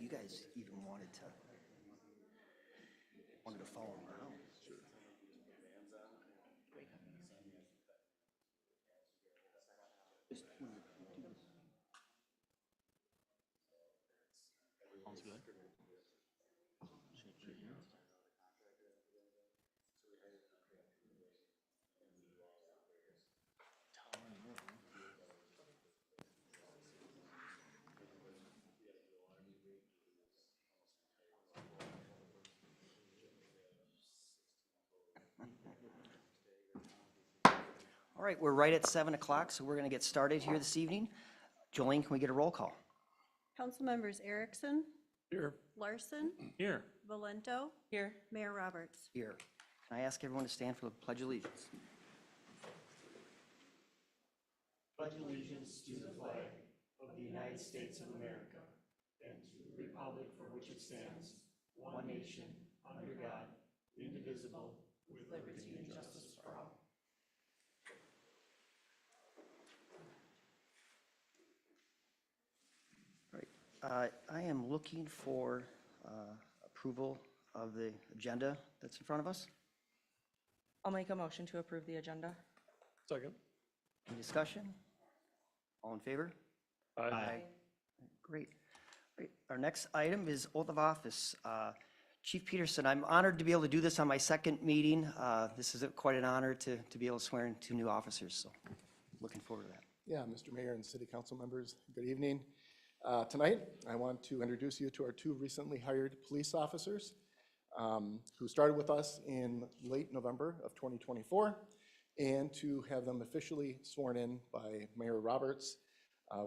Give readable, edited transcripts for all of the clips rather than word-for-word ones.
you guys even wanted to follow them around. Just when you do this. Sounds good. Shake your hands. All right, we're right at 7 o'clock, so we're going to get started here this evening. Jolene, can we get a roll call? Council members Erickson, Here. Larson, Here. Valento. Here. Mayor Roberts. Here. Can I ask everyone to stand for the Pledge of Allegiance? Pledge allegiance to the flag of the United States of America and to the republic for which it stands, one nation, under God, indivisible, with liberty and justice for all. All right, I am looking for approval of the agenda that's in front of us. I'll make a motion to approve the agenda. Second. Any discussion? All in favor? Aye. Great. Great. Our next item is oath of office. Chief Peterson, I'm honored to be able to do this on my second meeting. This is quite an honor to be able to swear in two new officers, so looking forward to that. Yeah, Mr. Mayor and City Council members, good evening. Tonight, I want to introduce you to our two recently hired police officers who started with us in late November of 2024, and to have them officially sworn in by Mayor Roberts,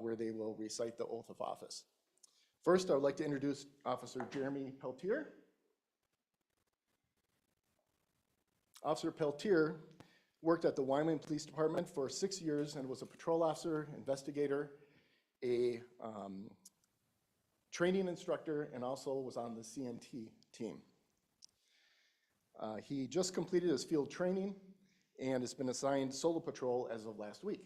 where they will recite the oath of office. First, I would like to introduce Officer Jeremy Peltier. Officer Peltier worked at the Wyoming Police Department for 6 years and was a patrol officer, investigator, a training instructor, and also was on the CNT team. He just completed his field training and has been assigned solo patrol as of last week.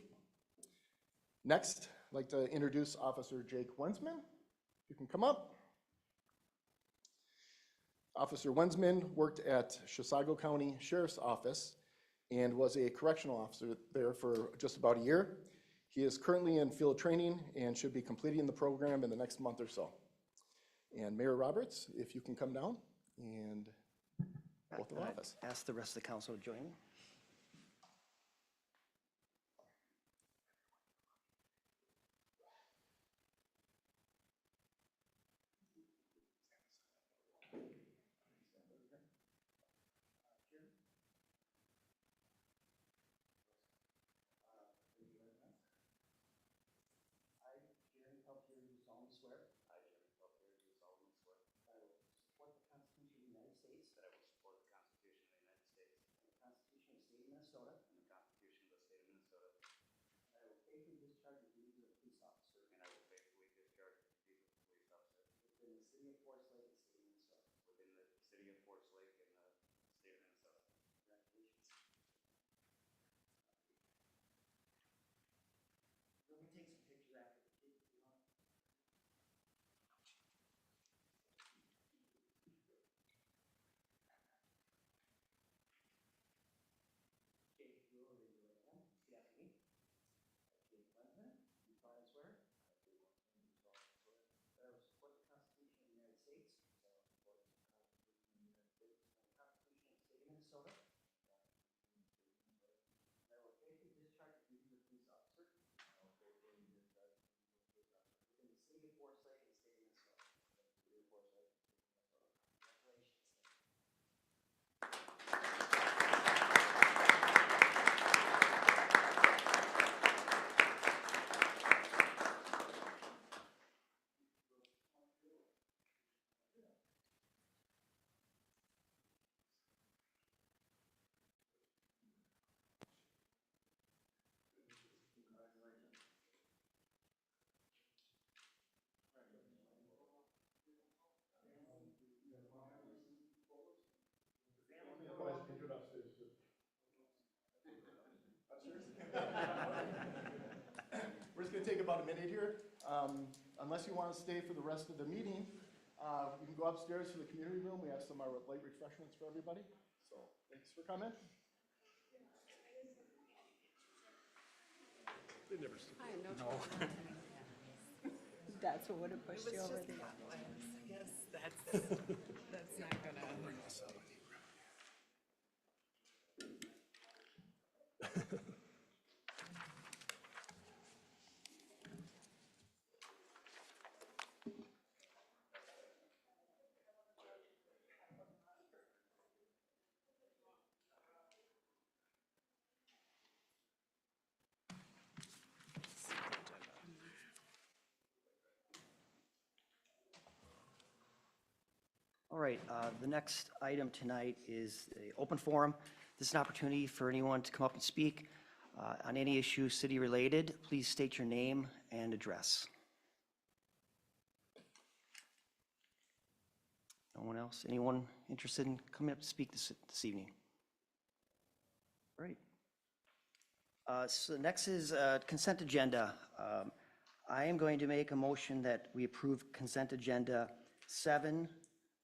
Next, I'd like to introduce Officer Jake Wensman. You can come up. Officer Wensman worked at Chisago County Sheriff's Office and was a correctional officer there for just about a year. He is currently in field training and should be completing the program in the next month or so. And Mayor Roberts, if you can come down and oath of office. Ask the rest of the council to join me. I, Jeremy Peltier, do solemnly swear. I, Jeremy Peltier, do solemnly swear. That I will support the Constitution of the United States. That I will support the Constitution of the United States. And the Constitution of the State of Minnesota. And the Constitution of the State of Minnesota. And I will faithfully discharge the duties of a police officer. And I will faithfully discharge the duties of a police officer. Within the city of Forest Lake and state of Minnesota. Within the city of Forest Lake and the state of Minnesota. Congratulations. Let me take some pictures after the kid, if you want. Jake, if you will raise your right hand, repeat after me. Jake Wensman, do solemnly swear. I, Jake Wensman, do solemnly swear. That I will support the Constitution of the United States. That I will support the Constitution of the United States. And the Constitution of the State of Minnesota. And I will faithfully discharge the duties of police officer. I will faithfully discharge the duties of police officer. Within the city of Forest Lake and the state of Minnesota. Within the city of Forest Lake and the state of Minnesota. Congratulations. We're just going to take about a minute here. Unless you want to stay for the rest of the meeting, You can go upstairs to the community room. We have some light refreshments for everybody. So thanks for coming. They never stood. That's what would have pushed you over the. Yes, that's not gonna. All right, the next item tonight is the open forum. This is an opportunity for anyone to come up and speak on any issue city-related. Please state your name and address. No one else? Anyone interested in coming up to speak this evening? Great. So next is consent agenda. I am going to make a motion that we approve consent agenda 7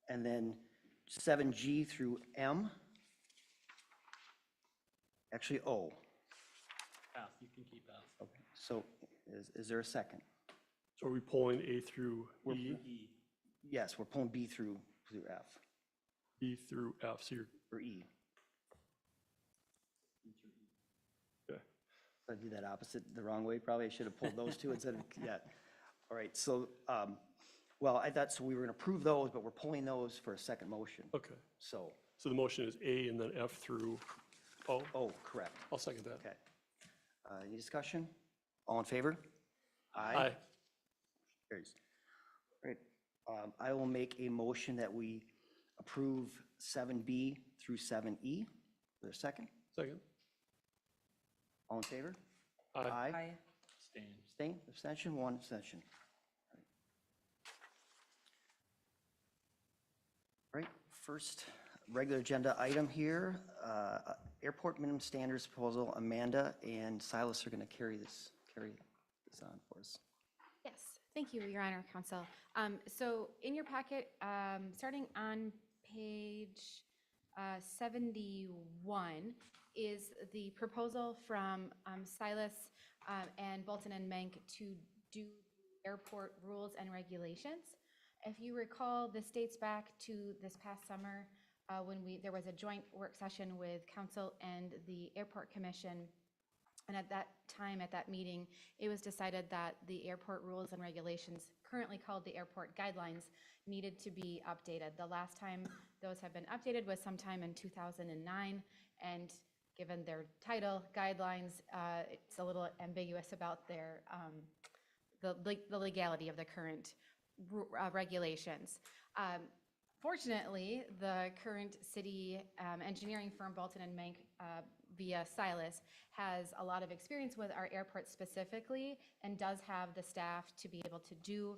and then 7G through M. Actually, O. F, you can keep F. Okay, so is there a second? So are we pulling A through E? Yes, we're pulling B through F, B through F, so you're, or E. okay. I did that opposite, the wrong way, probably. I should have pulled those two instead of, yeah. All right, so, well, I thought, so we were gonna approve those, but we're pulling those for a second motion. Okay, So, so the motion is A and then F through O? oh, correct, I'll second that. okay. Any discussion? All in favor? Aye. Carries. Great. I will make a motion that we approve 7B through 7E. Is there a second? Second? All in favor? Aye. Aye. Abstain, abstention, one abstention. Right, first regular agenda item here, airport minimum standards proposal. Amanda and Silas are going to carry this on for us. Yes, thank you, Your Honor, Council. So in your packet, starting on page 71 is the proposal from Silas and Bolton and Menk to do airport rules and regulations. If you recall, this dates back to this past summer when there was a joint work session with Council and the Airport Commission. And at that time, at that meeting, it was decided that the airport rules and regulations, currently called the airport guidelines, needed to be updated. The last time those have been updated was sometime in 2009, and given their title, guidelines, it's a little ambiguous about their the legality of the current regulations. Fortunately, the current city engineering firm, Bolton and Menk, via Silas, has a lot of experience with our airport specifically and does have the staff to be able to do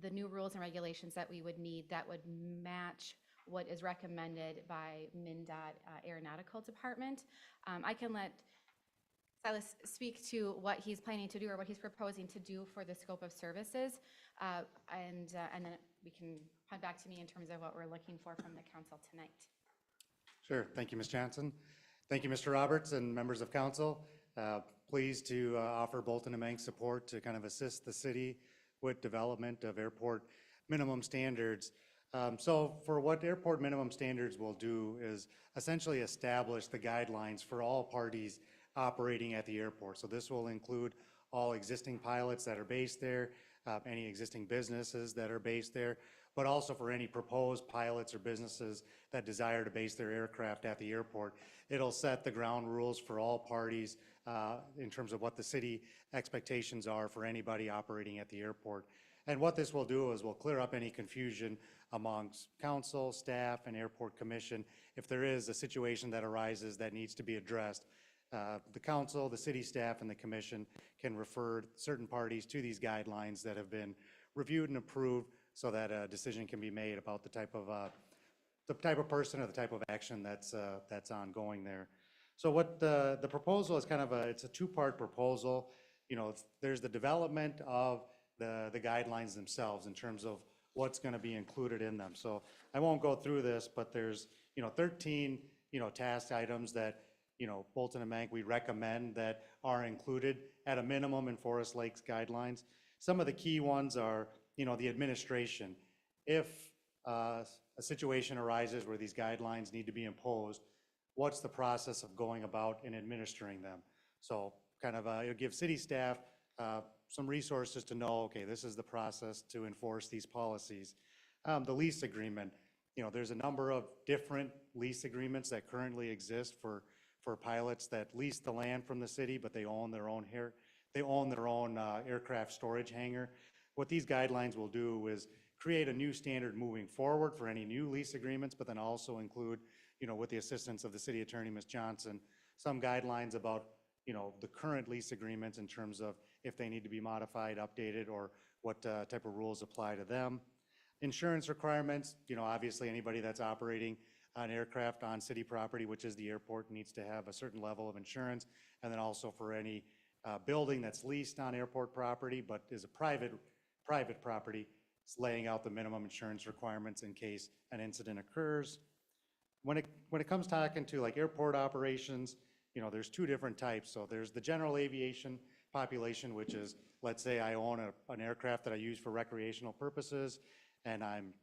the new rules and regulations that we would need that would match what is recommended by MnDOT Aeronautical Department. I can let Silas speak to what he's planning to do or what he's proposing to do for the scope of services, and then we can come back to me in terms of what we're looking for from the council tonight. Sure. Thank you, Ms. Johnson. Thank you, Mr. Roberts and members of council. Pleased to offer Bolton and Menk support to kind of assist the city with development of airport minimum standards. So for what airport minimum standards will do is essentially establish the guidelines for all parties operating at the airport. So this will include all existing pilots that are based there, any existing businesses that are based there, but also for any proposed pilots or businesses that desire to base their aircraft at the airport. It'll set the ground rules for all parties in terms of what the city expectations are for anybody operating at the airport. And what this will do is we'll clear up any confusion amongst council, staff, and airport commission. If there is a situation that arises that needs to be addressed, the council, the city staff, and the commission can refer certain parties to these guidelines that have been reviewed and approved so that a decision can be made about the type of person or the type of action that's ongoing there. So what the proposal is it's a two-part proposal. You know, there's the development of the guidelines themselves in terms of what's going to be included in them. So I won't go through this, but there's, 13, task items that, Bolton and Mank, we recommend that are included at a minimum in Forest Lakes guidelines. Some of the key ones are, the administration. If a situation arises where these guidelines need to be imposed, what's the process of going about and administering them? So kind of it'll give city staff some resources to know, okay, this is the process to enforce these policies. The lease agreement, there's a number of different lease agreements that currently exist for pilots that lease the land from the city, but they own their own aircraft storage hangar. What these guidelines will do is create a new standard moving forward for any new lease agreements, but then also include, with the assistance of the city attorney, Ms. Johnson, some guidelines about, the current lease agreements in terms of if they need to be modified, updated, or what type of rules apply to them. Insurance requirements, obviously anybody that's operating an aircraft on city property, which is the airport, needs to have a certain level of insurance. And then also for any building that's leased on airport property, but is a private property, it's laying out the minimum insurance requirements in case an incident occurs. When it comes talking to like airport operations, there's two different types. So there's the general aviation population, which is, let's say I own an aircraft that I use for recreational purposes, and I'm,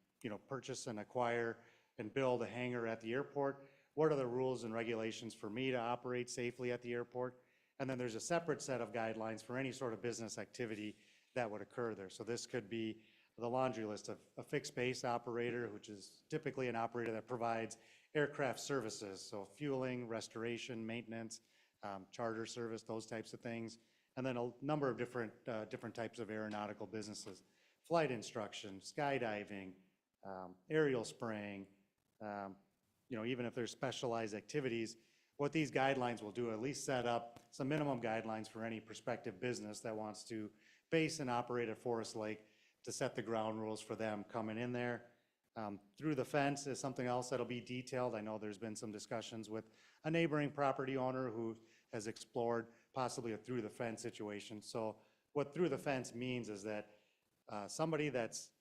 purchase and acquire and build a hangar at the airport. What are the rules and regulations for me to operate safely at the airport? And then there's a separate set of guidelines for any sort of business activity that would occur there. So this could be the laundry list of a fixed base operator, which is typically an operator that provides aircraft services, so fueling, restoration, maintenance, charter service, those types of things, and then a number of different types of aeronautical businesses, flight instruction, skydiving, aerial spraying, even if there's specialized activities. What these guidelines will do, at least set up some minimum guidelines for any prospective business that wants to base and operate at Forest Lake to set the ground rules for them coming in there. Through the fence is something else that'll be detailed. I know there's been some discussions with a neighboring property owner who has explored possibly a through the fence situation. So what through the fence means is that somebody that's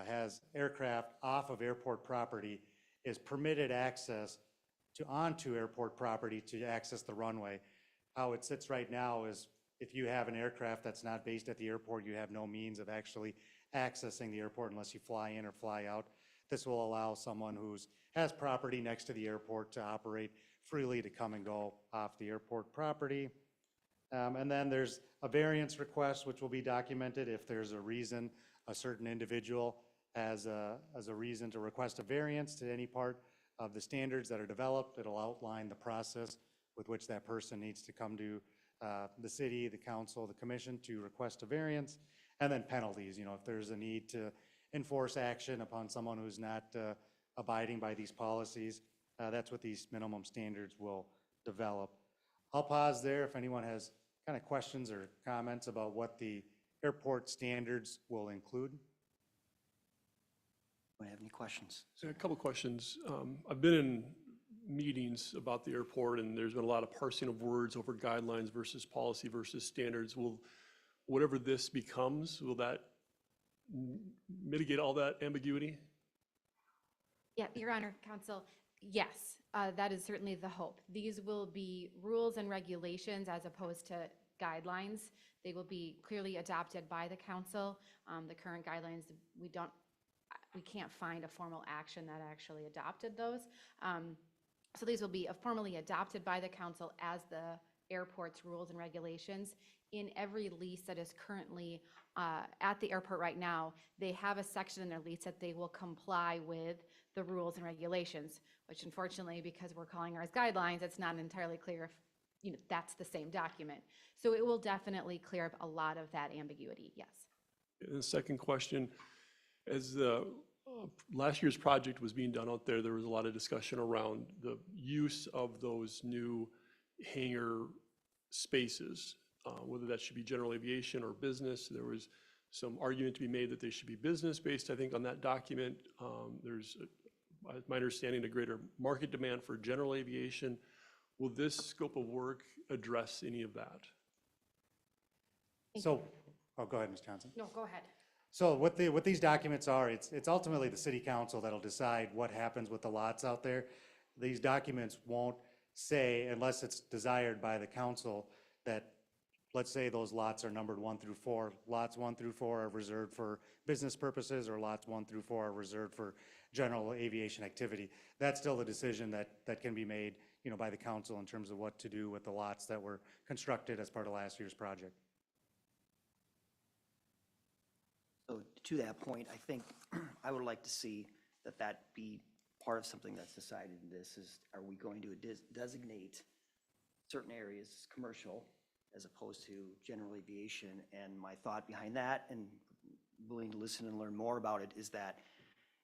has aircraft off of airport property is permitted access onto airport property to access the runway. How it sits right now is if you have an aircraft that's not based at the airport, you have no means of actually accessing the airport unless you fly in or fly out. This will allow someone who has property next to the airport to operate freely to come and go off the airport property. And then there's a variance request, which will be documented if there's a reason a certain individual has a reason to request a variance to any part of the standards that are developed. It'll outline the process with which that person needs to come to the city, the council, the commission to request a variance, and then penalties. If there's a need to enforce action upon someone who's not abiding by these policies, that's what these minimum standards will develop. I'll pause there if anyone has kind of questions or comments about what the airport standards will include. Do I have any questions? So a couple questions. I've been in meetings about the airport, and there's been a lot of parsing of words over guidelines versus policy versus standards. Whatever this becomes, will that mitigate all that ambiguity? Yeah, Your Honor, Counsel, yes, that is certainly the hope. These will be rules and regulations as opposed to guidelines. They will be clearly adopted by the council. The current guidelines, we can't find a formal action that actually adopted those. So these will be formally adopted by the council as the airport's rules and regulations. In every lease that is currently at the airport right now, they have a section in their lease that they will comply with the rules and regulations, which unfortunately, because we're calling ours guidelines, it's not entirely clear if that's the same document. So it will definitely clear up a lot of that ambiguity, yes. And the second question, as the last year's project was being done out there, there was a lot of discussion around the use of those new hangar spaces, whether that should be general aviation or business. There was some argument to be made that they should be business-based, I think, on that document. There's, my understanding, a greater market demand for general aviation. Will this scope of work address any of that? So, go ahead, Ms. Johnson. No, go ahead. So what these documents are, it's ultimately the city council that'll decide what happens with the lots out there. These documents won't say, unless it's desired by the council, that, let's say those lots are numbered 1 through 4. Lots 1 through 4 are reserved for business purposes, or lots 1 through 4 are reserved for general aviation activity. That's still the decision that can be made, you know, by the council in terms of what to do with the lots that were constructed as part of last year's project. So to that point, I think I would like to see that be part of something that's decided in this is, are we going to designate certain areas as commercial as opposed to general aviation? And my thought behind that, and willing to listen and learn more about it, is that,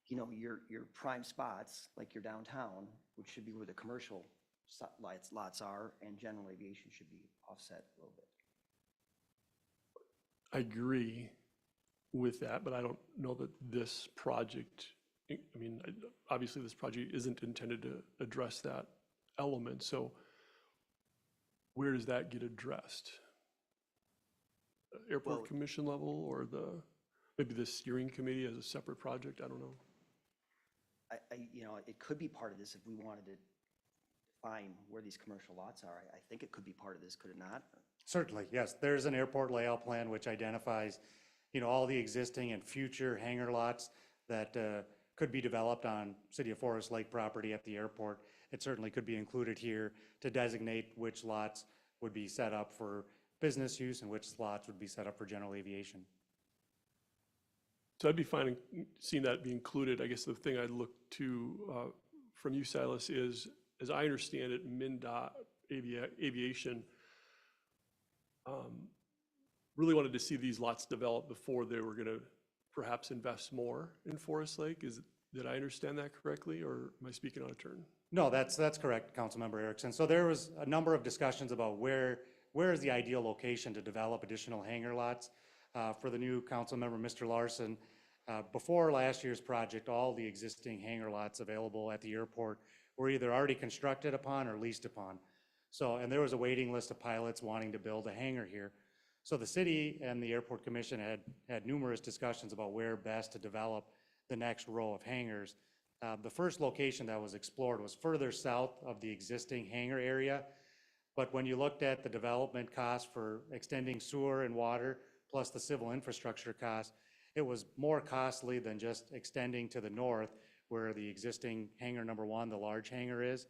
you know, your prime spots, like your downtown, which should be where the commercial lots are, and general aviation should be offset a little bit. I agree with that, but I don't know that this project, I mean, obviously this project isn't intended to address that element, so where does that get addressed? Airport Well- commission level, or maybe the steering committee as a separate project? I don't know. You know, it could be part of this if we wanted to define where these commercial lots are. I think it could be part of this, could it not? Certainly, yes. There's an airport layout plan which identifies, you know, all the existing and future hangar lots that could be developed on City of Forest Lake property at the airport. It certainly could be included here to designate which lots would be set up for business use and which lots would be set up for general aviation. So I'd be fine in seeing that be included. I guess the thing I'd look to from you, Silas, is, as I understand it, MnDOT Aviation really wanted to see these lots developed before they were going to perhaps invest more in Forest Lake. Did I understand that correctly, or am I speaking out of turn? No, that's correct, Councilmember Erickson. So there was a number of discussions about where is the ideal location to develop additional hangar lots. For the new council member, Mr. Larson, before last year's project, all the existing hangar lots available at the airport were either already constructed upon or leased upon. So, and there was a waiting list of pilots wanting to build a hangar here. So the city and the airport commission had numerous discussions about where best to develop the next row of hangars. The first location that was explored was further south of the existing hangar area. But when you looked at the development cost for extending sewer and water, plus the civil infrastructure cost, it was more costly than just extending to the north where the existing hangar number 1, the large hangar, is.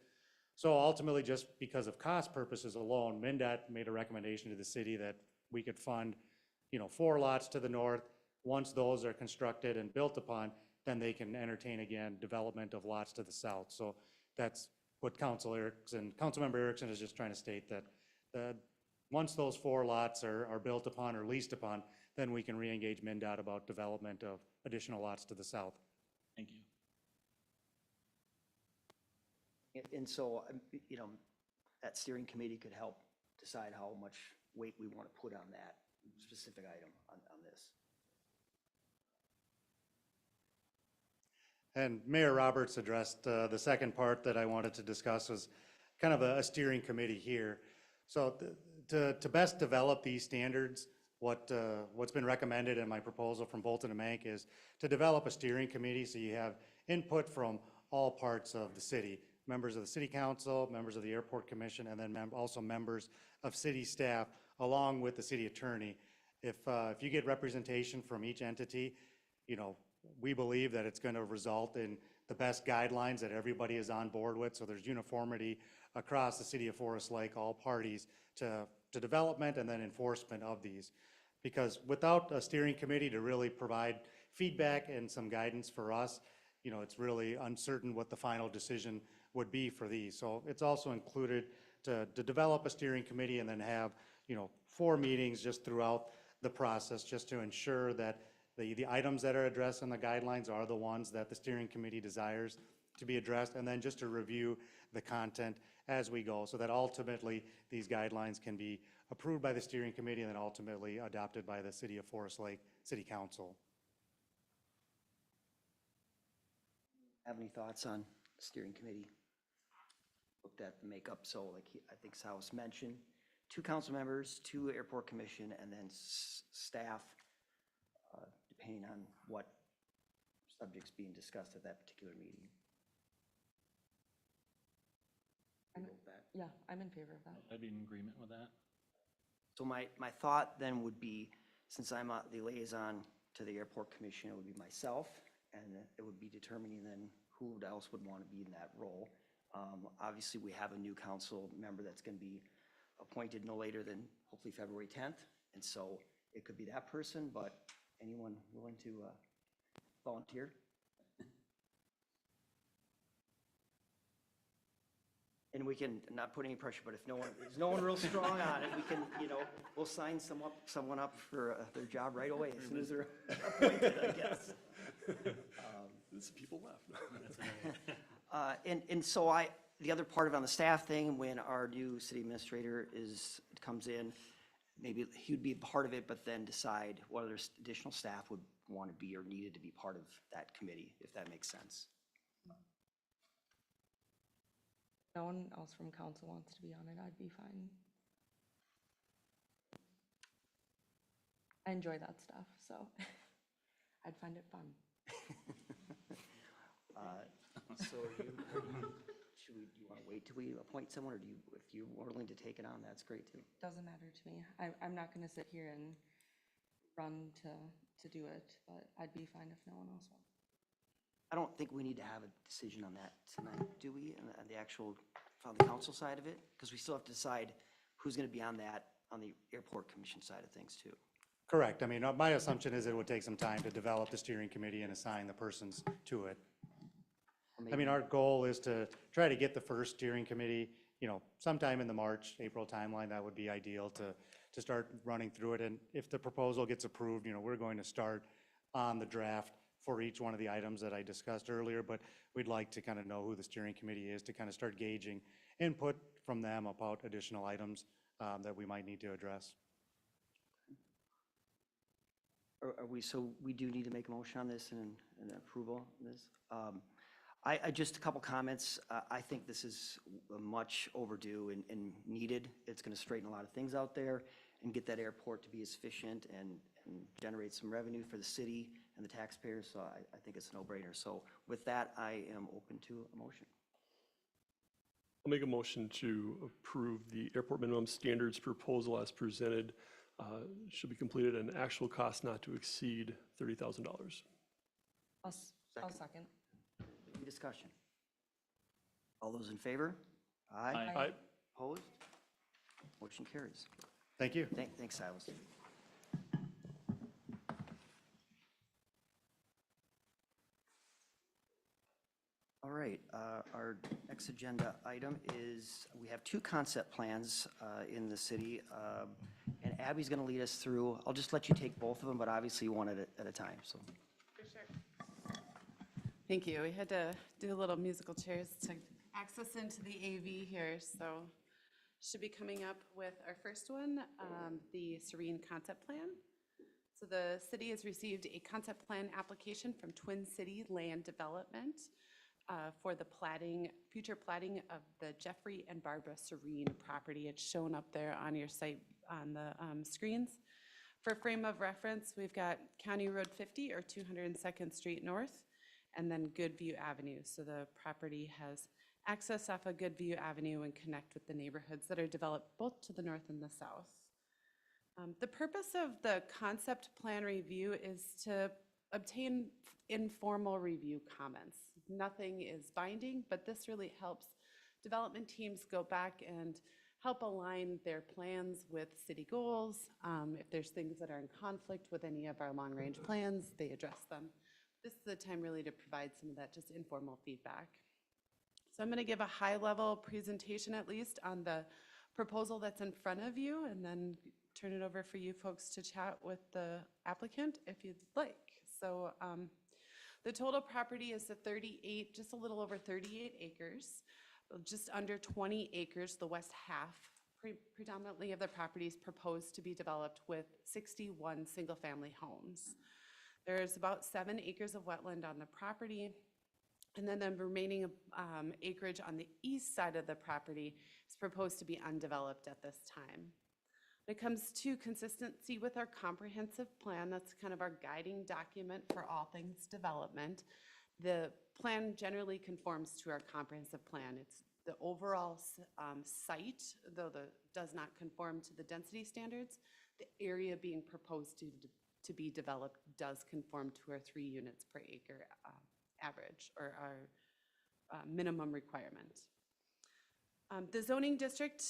So ultimately, just because of cost purposes alone, MnDOT made a recommendation to the city that we could fund, you know, 4 lots to the north. Once those are constructed and built upon, then they can entertain again development of lots to the south. So that's what Councilmember Erickson is just trying to state, that once those 4 lots are built upon or leased upon, then we can re-engage MnDOT about development of additional lots to the south. Thank you. And so, you know, that steering committee could help decide how much weight we want to put on that specific item on this. And Mayor Roberts addressed the second part that I wanted to discuss, was kind of a steering committee here. So to best develop these standards, what's been recommended in my proposal from Bolton and Mank is to develop a steering committee so you have input from all parts of the city, members of the city council, members of the airport commission, and then also members of city staff, along with the city attorney. If you get representation from each entity, you know, we believe that it's going to result in the best guidelines that everybody is on board with, so there's uniformity across the city of Forest Lake, all parties, to development and then enforcement of these. Because without a steering committee to really provide feedback and some guidance for us, you know, it's really uncertain what the final decision would be for these. So it's also included to develop a steering committee and then have, you know, 4 meetings just throughout the process, just to ensure that the items that are addressed in the guidelines are the ones that the steering committee desires to be addressed, and then just to review the content as we go, so that ultimately these guidelines can be approved by the steering committee and then ultimately adopted by the City of Forest Lake City Council. Have any thoughts on the steering committee? Looked at the makeup, so like I think Silas mentioned, 2 council members, 2 airport commission, and then staff, depending on what subject's being discussed at that particular meeting. I'm- Go with that. Yeah, I'm in favor of that. I'd be in agreement with that. So my thought then would be, since I'm the liaison to the airport commission, it would be myself, and it would be determining then who else would want to be in that role. Obviously, we have a new council member that's going to be appointed no later than hopefully February 10th. And so it could be that person, but anyone willing to volunteer? And we can, not put any pressure, but if there's no one real strong on it, we can, we'll sign someone up for their job right away as soon as they're appointed, I guess. There's people left. And so the other part of it on the staff thing, when our new city administrator comes in, maybe he'd be a part of it, but then decide what other additional staff would want to be or needed to be part of that committee, if that makes sense. No one else from council wants to be on it, I'd be fine. I enjoy that stuff, so I'd find it fun. So do you want to wait till we appoint someone, or if you're willing to take it on, that's great too. Doesn't matter to me. I'm not gonna sit here and run to do it, but I'd be fine if no one else wants. I don't think we need to have a decision on that tonight, do we, on the actual, on the council side of it? Because we still have to decide who's going to be on the airport commission side of things too. Correct. I mean, my assumption is it would take some time to develop the steering committee and assign the persons to it. I mean, our goal is to try to get the first steering committee, sometime in the March, April timeline. That would be ideal to start running through it. And if the proposal gets approved, we're going to start on the draft for each one of the items that I discussed earlier, but we'd like to kind of know who the steering committee is to kind of start gauging input from them about additional items that we might need to address. So we do need to make a motion on this and approval of this. Just a couple comments. I think this is much overdue and needed. It's going to straighten a lot of things out there and get that airport to be as efficient and generate some revenue for the city and the taxpayers. So I think it's a no-brainer. So with that, I am open to a motion. I'll make a motion to approve the airport minimum standards proposal as presented. Should be completed at an actual cost not to exceed $30,000. I'll second. Any discussion? All those in favor? Aye. Aye. Opposed? Motion carries. Thank you. Thanks, Silas. All right, our next agenda item is, we have two concept plans in the city, and Abby's going to lead us through. I'll just let you take both of them, but obviously one at a time, so. For sure. Thank you. We had to do a little musical chairs to access into the AV here, so should be coming up with our first one, the Serene Concept Plan. So the city has received a concept plan application from Twin City Land Development for the future platting of the Jeffrey and Barbara Serene property. It's shown up there on your site on the screens. For frame of reference, we've got County Road 50 or 202nd Street North, and then Goodview Avenue. So the property has access off of Goodview Avenue and connect with the neighborhoods that are developed both to the north and the south. The purpose of the concept plan review is to obtain informal review comments. Nothing is binding, but this really helps development teams go back and help align their plans with city goals. If there's things that are in conflict with any of our long-range plans, they address them. This is the time really to provide some of that just informal feedback. So I'm going to give a high-level presentation at least on the proposal that's in front of you, and then turn it over for you folks to chat with the applicant if you'd like. So the total property is just a little over 38 acres, just under 20 acres, the west half. Predominantly of the property is proposed to be developed with 61 single-family homes. There's about 7 acres of wetland on the property, and then the remaining acreage on the east side of the property is proposed to be undeveloped at this time. When it comes to consistency with our comprehensive plan, that's kind of our guiding document for all things development. The plan generally conforms to our comprehensive plan. It's the overall site, though does not conform to the density standards. The area being proposed to be developed does conform to our 3 units per acre average, or our minimum requirement. The zoning district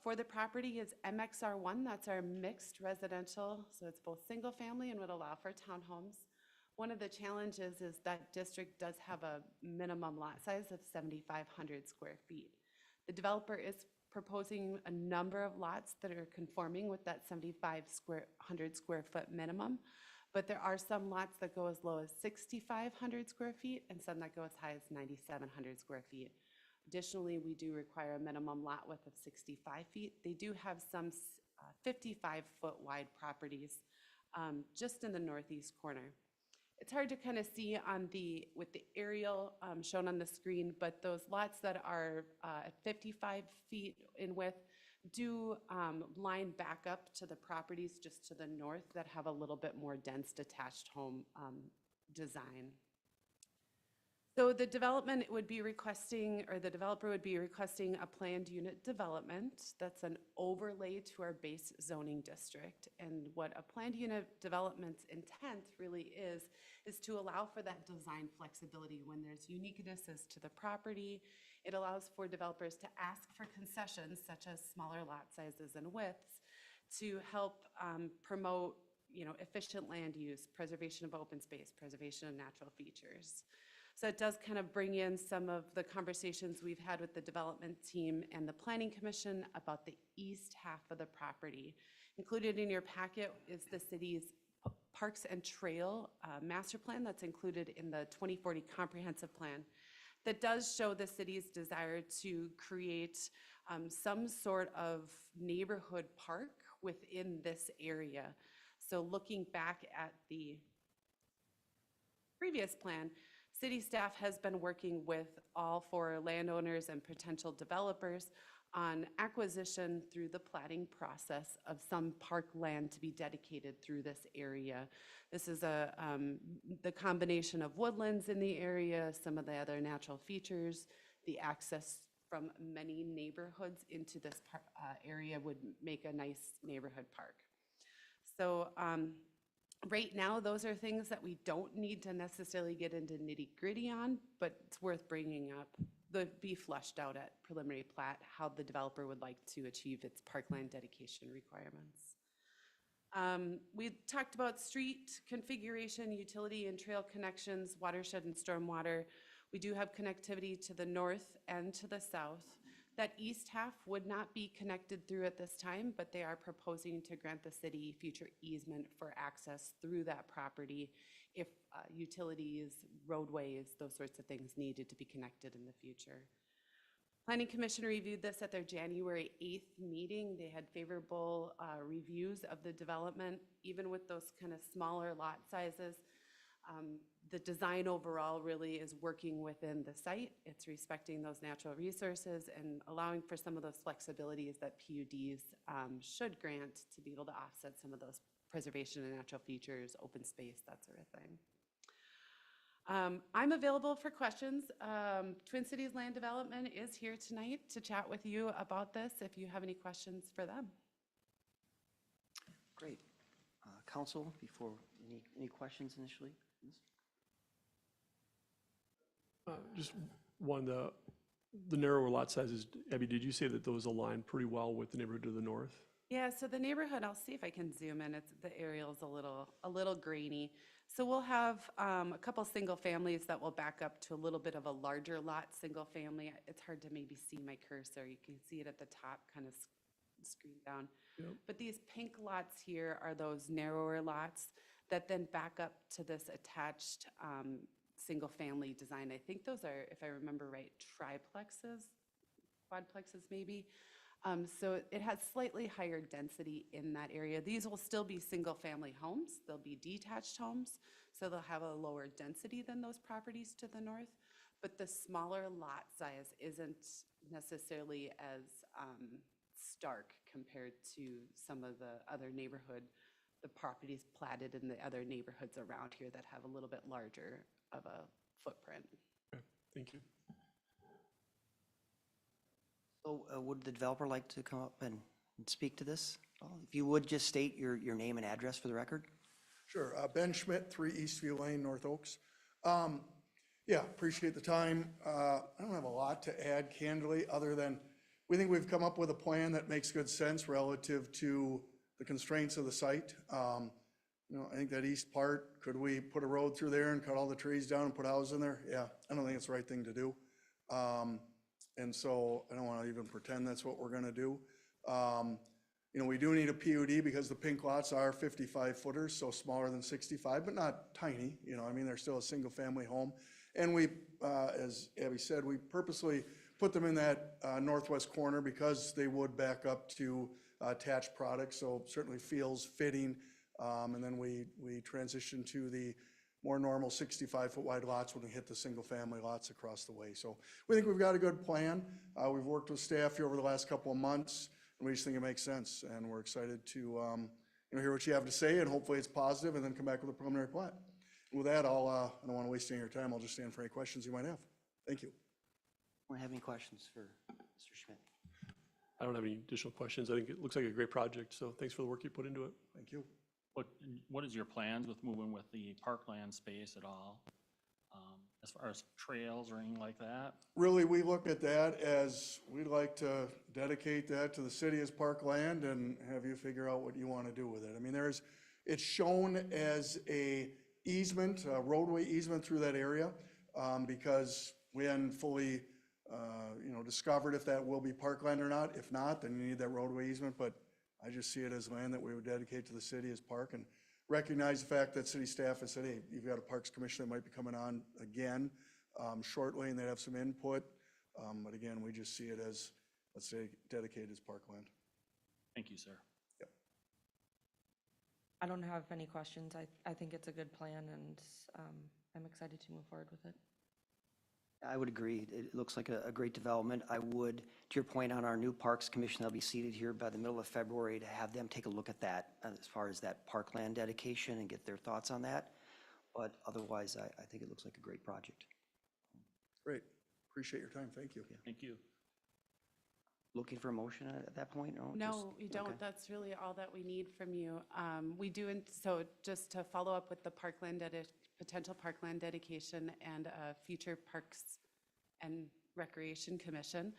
for the property is MXR1. That's our mixed residential, so it's both single family and would allow for townhomes. One of the challenges is that district does have a minimum lot size of 7,500 square feet. The developer is proposing a number of lots that are conforming with that 7,500 square foot minimum, but there are some lots that go as low as 6,500 square feet and some that go as high as 9,700 square feet. Additionally, we do require a minimum lot width of 65 feet. They do have some 55-foot wide properties just in the northeast corner. It's hard to kind of see with the aerial shown on the screen, but those lots that are at 55 feet in width do line back up to the properties just to the north that have a little bit more dense detached home design. So the development would be requesting, or the developer would be requesting, a planned unit development that's an overlay to our base zoning district. And what a planned unit development's intent really is to allow for that design flexibility when there's uniquenesses to the property. It allows for developers to ask for concessions such as smaller lot sizes and widths to help promote, efficient land use, preservation of open space, preservation of natural features. So it does kind of bring in some of the conversations we've had with the development team and the Planning Commission about the east half of the property. Included in your packet is the city's Parks and Trail master plan that's included in the 2040 comprehensive plan that does show the city's desire to create some sort of neighborhood park within this area. So looking back at the previous plan, city staff has been working with all 4 landowners and potential developers on acquisition through the platting process of some park land to be dedicated through this area. This is the combination of woodlands in the area, some of the other natural features, the access from many neighborhoods into this area would make a nice neighborhood park. So right now, those are things that we don't need to necessarily get into nitty-gritty on, but it's worth bringing up. They'll be fleshed out at preliminary plat, how the developer would like to achieve its parkland dedication requirements. We talked about street configuration, utility and trail connections, watershed and stormwater. We do have connectivity to the north and to the south. That east half would not be connected through at this time, but they are proposing to grant the city future easement for access through that property if utilities, roadways, those sorts of things needed to be connected in the future. Planning Commission reviewed this at their January 8th meeting. They had favorable reviews of the development, even with those kind of smaller lot sizes. The design overall really is working within the site. It's respecting those natural resources and allowing for some of those flexibilities that PUDs should grant to be able to offset some of those preservation and natural features, open space, that sort of thing. I'm available for questions. Twin Cities Land Development is here tonight to chat with you about this if you have any questions for them. Great. Council, before any questions initially? Just one, the narrower lot sizes, Abby, did you say that those align pretty well with the neighborhood to the north? Yeah, so the neighborhood, I'll see if I can zoom in. The aerial's a little grainy. So we'll have a couple single families that will back up to a little bit of a larger lot, single family. It's hard to maybe see my cursor. You can see it at the top, kind of screen down. Yep. But these pink lots here are those narrower lots that then back up to this attached single family design. I think those are, if I remember right, triplexes, quadplexes maybe. So it has slightly higher density in that area. These will still be single family homes. They'll be detached homes, so they'll have a lower density than those properties to the north. But the smaller lot size isn't necessarily as stark compared to some of the other the properties platted in the other neighborhoods around here that have a little bit larger of a footprint. Thank you. So would the developer like to come up and speak to this? If you would, just state your name and address for the record. Sure. Ben Schmidt, 3 Eastview Lane, North Oaks. Yeah, appreciate the time. I don't have a lot to add candidly, other than we think we've come up with a plan that makes good sense relative to the constraints of the site. You know, I think that east part, could we put a road through there and cut all the trees down and put houses in there? Yeah, I don't think it's the right thing to do. And so I don't want to even pretend that's what we're going to do. You know, we do need a PUD because the pink lots are 55 footers, so smaller than 65, but not tiny. You know, I mean, they're still a single family home. And we, as Abby said, we purposely put them in that northwest corner because they would back up to attached products, so certainly feels fitting. And then we transition to the more normal 65-foot wide lots when we hit the single family lots across the way. So we think we've got a good plan. We've worked with staff here over the last couple of months, and we just think it makes sense. And we're excited to you know, hear what you have to say, and hopefully it's positive, and then come back with a preliminary plat. And with that, I don't want to waste any of your time. I'll just stand for any questions you might have. Thank you. Want to have any questions for Mr. Schmidt? I don't have any additional questions. I think it looks like a great project, so thanks for the work you put into it. Thank you. What is your plans with moving with the parkland space at all? As far as trails or anything like that? Really, we look at that as we'd like to dedicate that to the city as parkland and have you figure out what you want to do with it. I mean, it's shown as a easement, a roadway easement through that area because we hadn't fully you know, discovered if that will be parkland or not. If not, then you need that roadway easement, but I just see it as land that we would dedicate to the city as park and recognize the fact that city staff has said, hey, you've got a Parks Commission that might be coming on again shortly, and they'd have some input. But again, we just see it as, let's say, dedicated as parkland. Thank you, sir. Yep. I don't have any questions. I think it's a good plan, and I'm excited to move forward with it. I would agree. It looks like a great development. I would, to your point on our new Parks Commission, they'll be seated here by the middle of February, to have them take a look at that as far as that parkland dedication and get their thoughts on that. But otherwise, I think it looks like a great project. Great. Appreciate your time. Thank you. Thank you. Looking for a motion at that point? No, we don't. Okay. That's really all that we need from you. We do, so just to follow up with the potential parkland dedication and future Parks and Recreation Commission.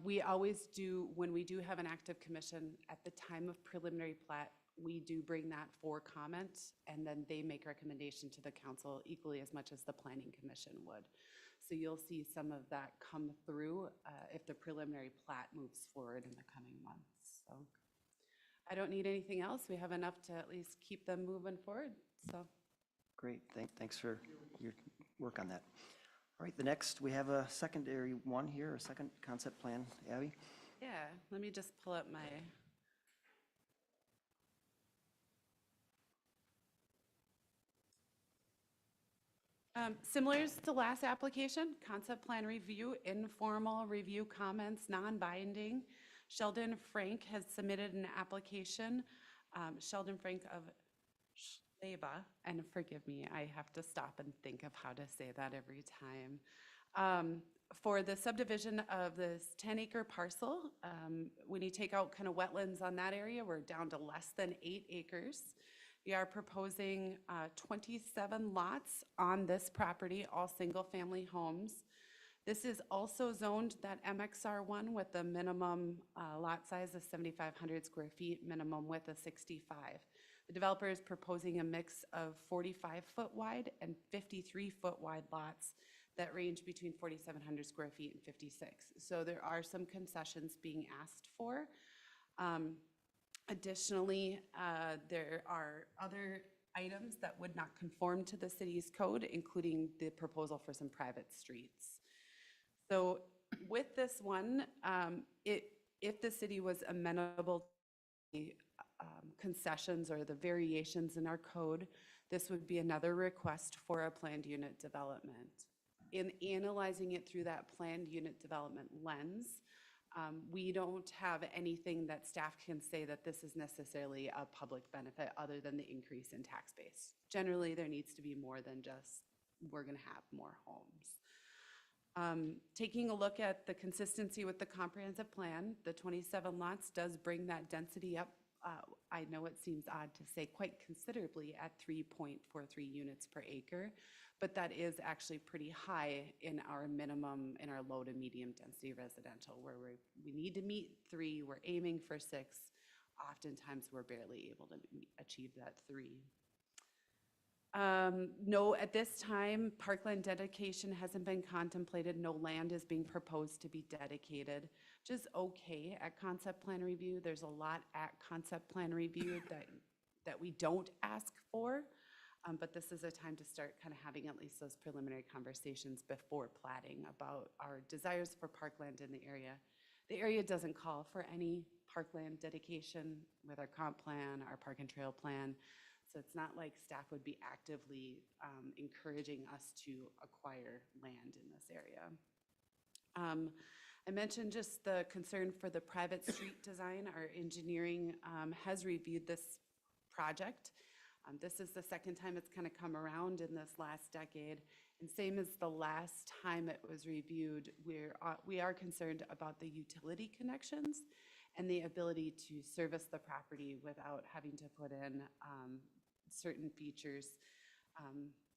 We always do, when we do have an active commission, at the time of preliminary plat, we do bring that for comment, and then they make recommendation to the council equally as much as the Planning Commission would. So you'll see some of that come through if the preliminary plat moves forward in the coming months. So I don't need anything else. We have enough to at least keep them moving forward, so. Great. Thanks for your work on that. All right, the next, we have a secondary one here, a second concept plan. Abby? Yeah, let me just pull up my. Similar to the last application, concept plan review, informal review comments, non-binding. Sheldon Frank has submitted an application. Sheldon Frank of Schleba, and forgive me, I have to stop and think of how to say that every time. For the subdivision of this 10-acre parcel, when you take out kind of wetlands on that area, we're down to less than 8 acres. We are proposing 27 lots on this property, all single-family homes. This is also zoned that MXR1 with a minimum lot size of 7,500 square feet, minimum width of 65. The developer is proposing a mix of 45-foot wide and 53-foot wide lots that range between 4,700 square feet and 56. So there are some concessions being asked for. Additionally, there are other items that would not conform to the city's code, including the proposal for some private streets. So with this one, if the city was amenable to the concessions or the variations in our code, this would be another request for a planned unit development. In analyzing it through that planned unit development lens, We don't have anything that staff can say that this is necessarily a public benefit other than the increase in tax base. Generally, there needs to be more than just, we're gonna have more homes. Taking a look at the consistency with the comprehensive plan, the 27 lots does bring that density up. I know it seems odd to say quite considerably at 3.43 units per acre, but that is actually pretty high in our minimum, in our low to medium density residential, where we need to meet 3, we're aiming for 6. Oftentimes, we're barely able to achieve that 3. No, at this time, parkland dedication hasn't been contemplated. No land is being proposed to be dedicated. Which is okay at concept plan review. There's a lot at concept plan review that we don't ask for. But this is a time to start kind of having at least those preliminary conversations before platting about our desires for parkland in the area. The area doesn't call for any parkland dedication with our comp plan, our park and trail plan. So it's not like staff would be actively encouraging us to acquire land in this area. I mentioned just the concern for the private street design. Our engineering has reviewed this project. This is the second time it's kind of come around in this last decade. And same as the last time it was reviewed, we are concerned about the utility connections and the ability to service the property without having to put in certain features.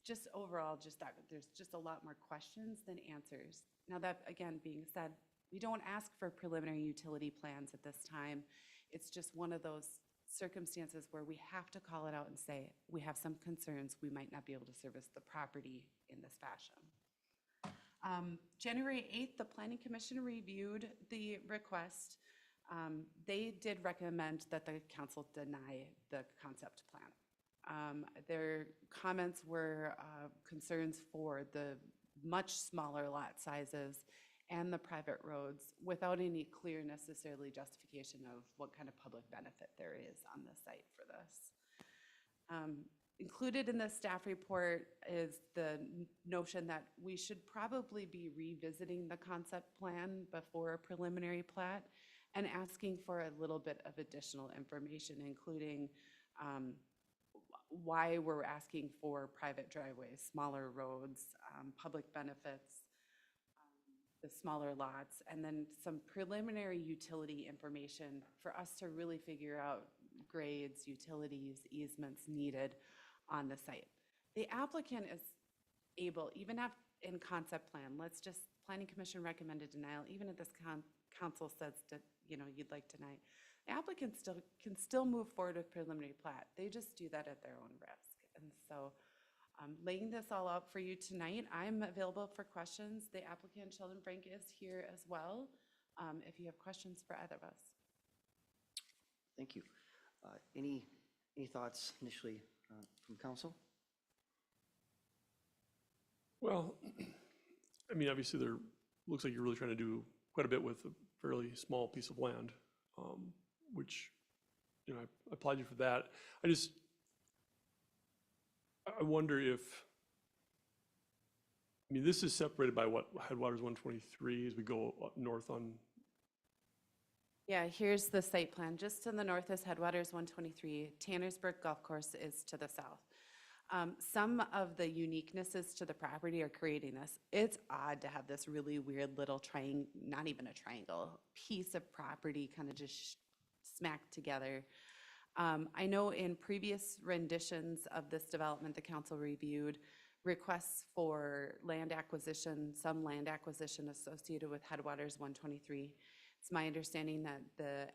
Just overall, just that there's just a lot more questions than answers. Now that, again, being said, we don't ask for preliminary utility plans at this time. It's just one of those circumstances where we have to call it out and say, we have some concerns, we might not be able to service the property in this fashion. January 8th, the Planning Commission reviewed the request. They did recommend that the council deny the concept plan. Their comments were concerns for the much smaller lot sizes and the private roads without any clear necessarily justification of what kind of public benefit there is on the site for this. Included in the staff report is the notion that we should probably be revisiting the concept plan before a preliminary plat and asking for a little bit of additional information, including why we're asking for private driveways, smaller roads, public benefits, the smaller lots, and then some preliminary utility information for us to really figure out grades, utilities, easements needed on the site. The applicant is able, even in concept plan, Planning Commission recommended denial, even if this council says that, you'd like to deny, the applicant can still move forward with preliminary plat. They just do that at their own risk. And so laying this all out for you tonight, I'm available for questions. The applicant, Sheldon Frank, is here as well, if you have questions for either of us. Thank you. Any thoughts initially from council? Well, I mean, obviously there looks like you're really trying to do quite a bit with a fairly small piece of land, which, I applaud you for that. I wonder if, this is separated by what, Headwaters 123 as we go up north on? Yeah, here's the site plan. Just to the north is Headwaters 123. Tannersburg Golf Course is to the south. Some of the uniquenesses to the property are creating this. It's odd to have this really weird little not even a triangle, piece of property kind of just smacked together. I know in previous renditions of this development, the council reviewed requests for land acquisition, some land acquisition associated with Headwaters 123. It's my understanding that the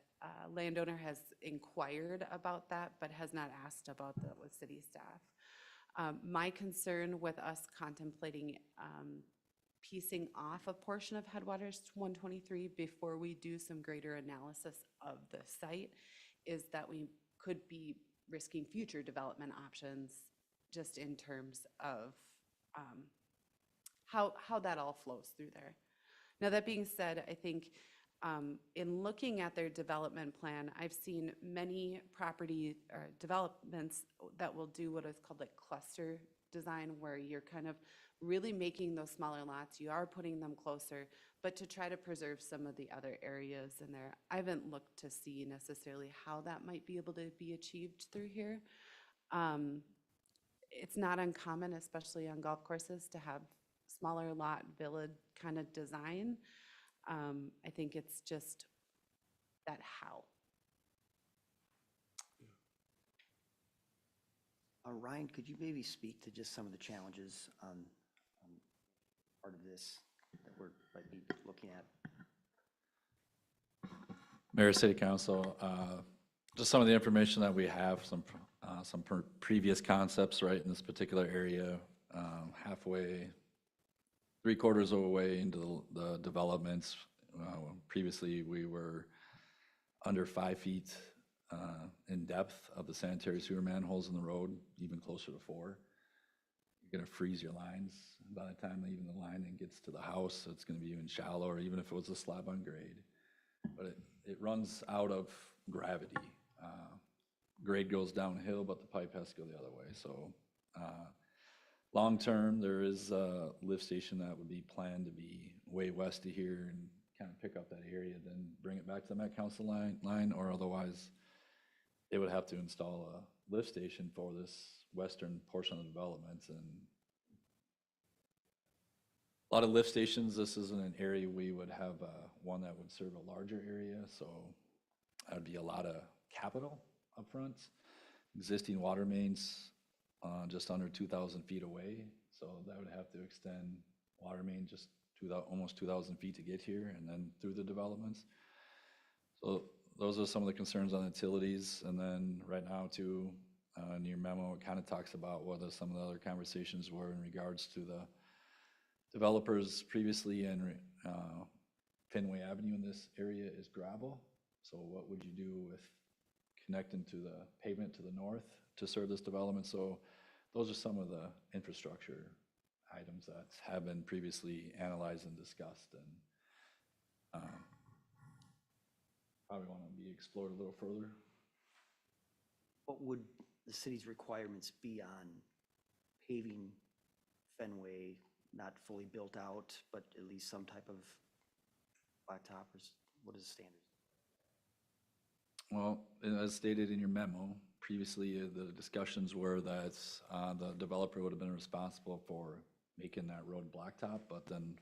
landowner has inquired about that, but has not asked about that with city staff. My concern with us contemplating piecing off a portion of Headwaters 123 before we do some greater analysis of the site is that we could be risking future development options just in terms of how that all flows through there. Now, that being said, I think in looking at their development plan, I've seen many property or developments that will do what is called like cluster design, where you're kind of really making those smaller lots, you are putting them closer, but to try to preserve some of the other areas in there. I haven't looked to see necessarily how that might be able to be achieved through here. It's not uncommon, especially on golf courses, to have smaller lot village kind of design. I think it's just that how. Ryan, could you maybe speak to just some of the challenges on part of this that we're might be looking at? Mayor, City Council, just some of the information that we have, some previous concepts, right, in this particular area, halfway, 3/4 of the way into the developments. Previously, we were under 5 feet in depth of the sanitary sewer manholes in the road, even closer to 4. You're gonna freeze your lines. By the time even the lining gets to the house, it's gonna be even shallower, even if it was a slab on grade. But it runs out of gravity. Grade goes downhill, but the pipe has to go the other way. So long-term, there is a lift station that would be planned to be way west of here and kind of pick up that area, then bring it back to the Met Council line, or otherwise they would have to install a lift station for this western portion of the development. And a lot of lift stations, this isn't an area we would have one that would serve a larger area, so that would be a lot of capital upfront. Existing water mains just under 2,000 feet away, so that would have to extend water main just almost 2,000 feet to get here and then through the developments. So those are some of the concerns on utilities. And then right now too, in your memo, it kind of talks about what some of the other conversations were in regards to the developers previously in Fenway Avenue in this area is gravel. So what would you do with connecting to the pavement to the north to serve this development? So those are some of the infrastructure items that have been previously analyzed and discussed, and probably want to be explored a little further. What would the city's requirements be on paving Fenway, not fully built out, but at least some type of blacktop, or what is the standard? Well, as stated in your memo, previously the discussions were that the developer would have been responsible for making that road blacktop, but then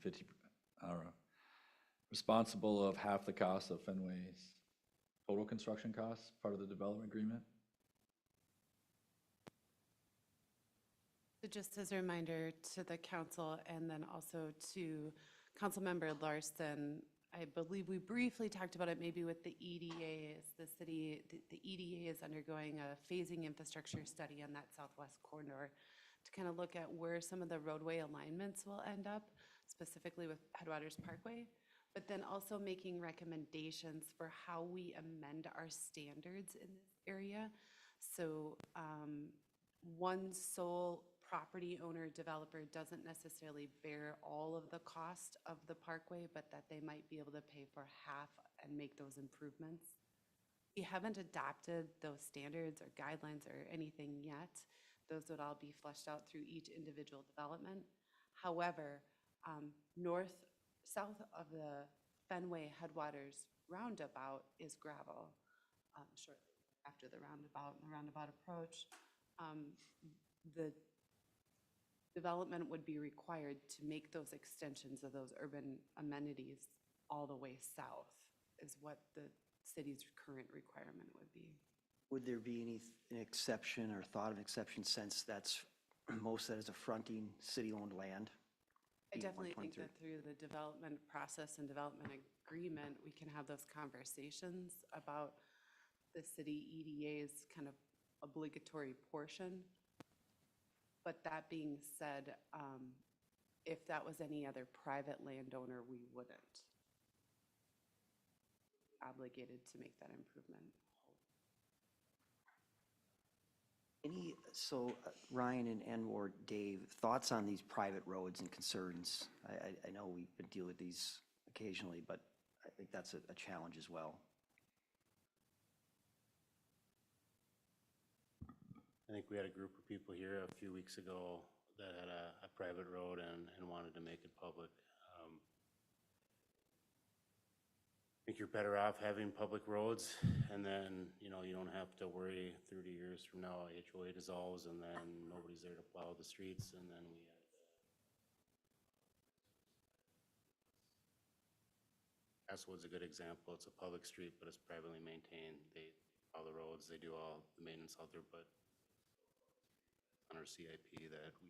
responsible of half the cost of Fenway's total construction costs, part of the development agreement. So just as a reminder to the council and then also to Councilmember Larson, I believe we briefly talked about it maybe with the EDA. The EDA is undergoing a phasing infrastructure study on that southwest corridor to kind of look at where some of the roadway alignments will end up, specifically with Headwaters Parkway, but then also making recommendations for how we amend our standards in this area. So one sole property owner developer doesn't necessarily bear all of the cost of the parkway, but that they might be able to pay for half and make those improvements. We haven't adopted those standards or guidelines or anything yet. Those would all be fleshed out through each individual development. However, south of the Fenway Headwaters roundabout is gravel. Shortly after the roundabout approach, the development would be required to make those extensions of those urban amenities all the way south, is what the city's current requirement would be. Would there be an exception or thought of an exception, since that's most of that is a fronting city-owned land? I definitely think that through the development process and development agreement, we can have those conversations about the city EDA's kind of obligatory portion. But that being said, if that was any other private landowner, we wouldn't. Obligated to make that improvement. Ryan and/or Dave, thoughts on these private roads and concerns? I know we've been dealing with these occasionally, but I think that's a challenge as well. I think we had a group of people here a few weeks ago that had a private road and wanted to make it public. I think you're better off having public roads, and then, you know, you don't have to worry 30 years from now, HOA dissolves, and then nobody's there to plow the streets, and then we had Castlewood's a good example. It's a public street, but it's privately maintained. They plow the roads, they do all the maintenance out there, but on our CIP that we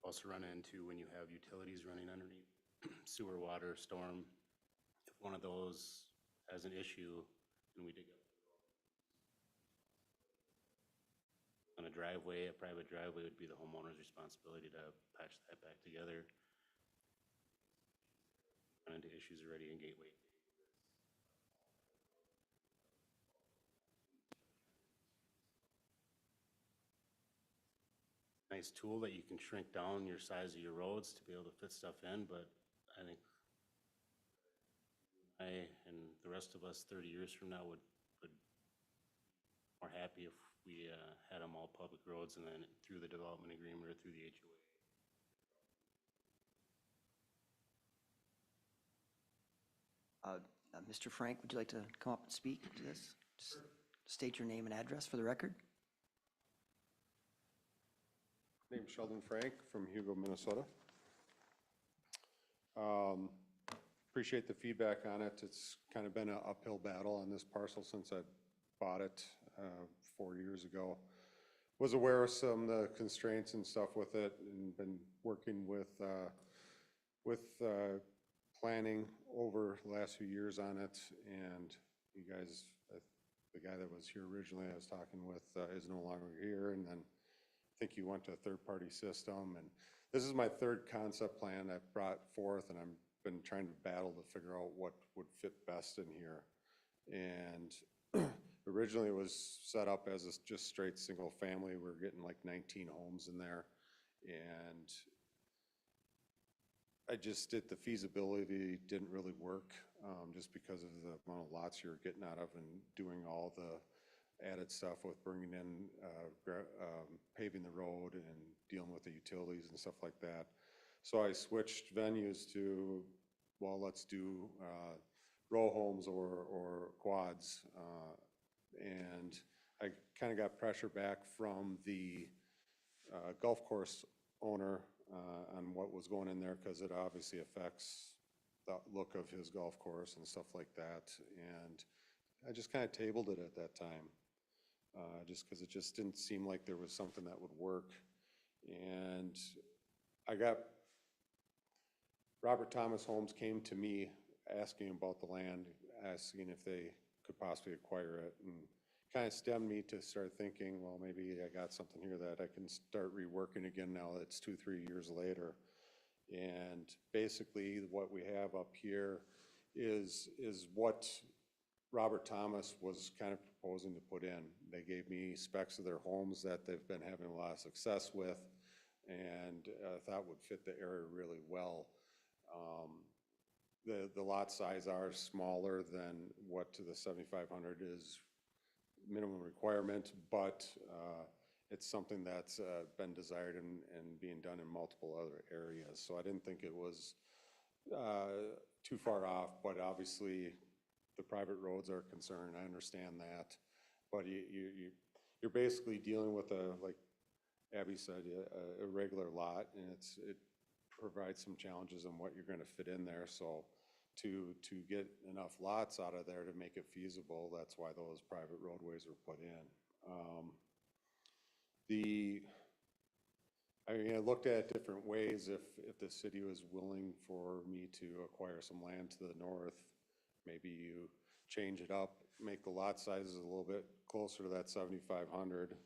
also run into when you have utilities running underneath sewer, water, storm. If one of those has an issue and we dig up on a driveway, a private driveway would be the homeowner's responsibility to patch that back together. Run into issues already in Gateway. Nice tool that you can shrink down your size of your roads to be able to fit stuff in, but I think I and the rest of us 30 years from now would more happy if we had them all public roads, and then through the development agreement or through the HOA. Mr. Frank, would you like to come up and speak to this? Just state your name and address for the record. Name's Sheldon Frank from Hugo, Minnesota. Appreciate the feedback on it. It's kind of been an uphill battle on this parcel since I bought it 4 years ago. Was aware of some of the constraints and stuff with it, and been working with planning over the last few years on it. And you guys, the guy that was here originally I was talking with is no longer here, and then I think you went to a third-party system. And this is my third concept plan I've brought forth, and I've been trying to battle to figure out what would fit best in here. And originally it was set up as a just straight single family. We were getting like 19 homes in there. And I just did the feasibility, didn't really work just because of the amount of lots you're getting out of and doing all the added stuff with bringing in, paving the road and dealing with the utilities and stuff like that. So I switched venues to, well, let's do row homes or quads. And I kind of got pressure back from the golf course owner on what was going in there, because it obviously affects the look of his golf course and stuff like that. And I just kind of tabled it at that time. Just because it just didn't seem like there was something that would work. And I got, Robert Thomas Homes came to me asking about the land, asking if they could possibly acquire it, and kind of stemmed me to start thinking, well, maybe I got something here that I can start reworking again now that it's 2-3 years later. And basically what we have up here is what Robert Thomas was kind of proposing to put in. They gave me specs of their homes that they've been having a lot of success with, and thought would fit the area really well. The lot size are smaller than what to the 7,500 is minimum requirement, but it's something that's been desired and being done in multiple other areas. So I didn't think it was too far off, but obviously the private roads are concerned. I understand that, but you're basically dealing with like Abby said, a regular lot, and it provides some challenges on what you're going to fit in there. So to get enough lots out of there to make it feasible, that's why those private roadways were put in. I looked at different ways if the city was willing for me to acquire some land to the north. Maybe you change it up, make the lot sizes a little bit closer to that 7,500,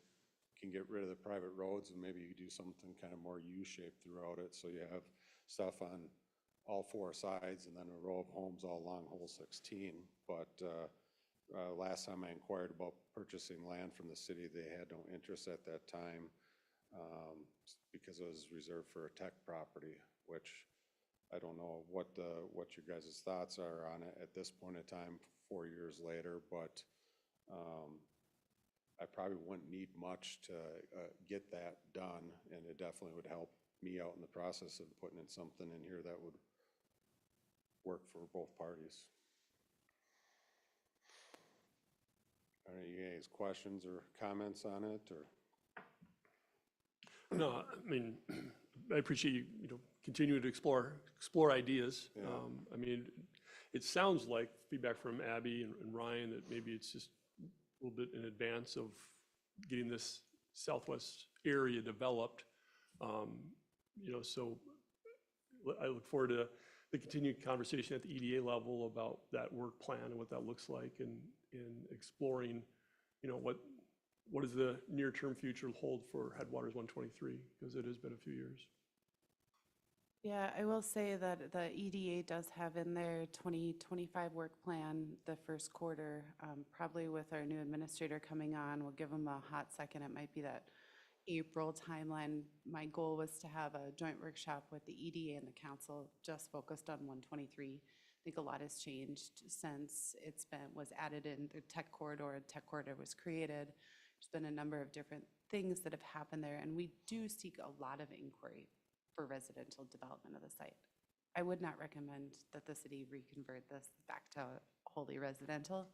can get rid of the private roads, and maybe you do something kind of more U-shaped throughout it, so you have stuff on all four sides and then a row of homes all along hole 16. But last time I inquired about purchasing land from the city, they had no interest at that time because it was reserved for a tech property, which I don't know what your guys' thoughts are on it at this point in time, 4 years later, but I probably wouldn't need much to get that done, and it definitely would help me out in the process of putting in something in here that would work for both parties. All right, you guys questions or comments on it, or? No, I mean, I appreciate you, continuing to explore ideas. Yeah. I mean, it sounds like feedback from Abby and Ryan that maybe it's just a little bit in advance of getting this southwest area developed. So I look forward to the continued conversation at the EDA level about that work plan and what that looks like, and exploring, what does the near-term future hold for Headwaters 123, because it has been a few years. Yeah, I will say that the EDA does have in their 2025 work plan, the first quarter, probably with our new administrator coming on, we'll give them a hot second. It might be that April timeline. My goal was to have a joint workshop with the EDA and the council just focused on 123. I think a lot has changed since was added in the tech corridor was created. There's been a number of different things that have happened there, and we do seek a lot of inquiry for residential development of the site. I would not recommend that the city reconvert this back to wholly residential,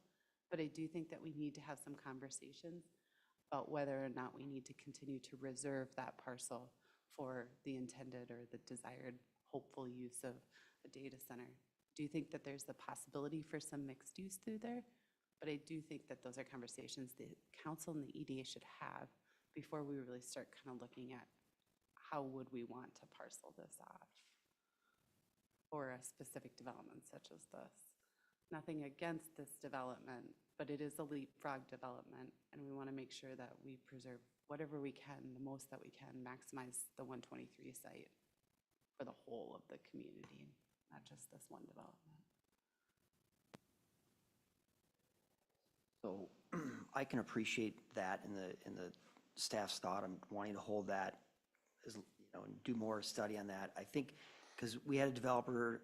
but I do think that we need to have some conversations about whether or not we need to continue to reserve that parcel for the intended or the desired hopeful use of a data center. I do think that there's the possibility for some mixed use through there, but I do think that those are conversations the council and the EDA should have before we really start kind of looking at how would we want to parcel this off for a specific development such as this. Nothing against this development, but it is a leapfrog development, and we want to make sure that we preserve whatever we can, the most that we can, maximize the 123 site for the whole of the community, not just this one development. So I can appreciate that in the staff's thought. I'm wanting to hold that as, and do more study on that. I think, because we had a developer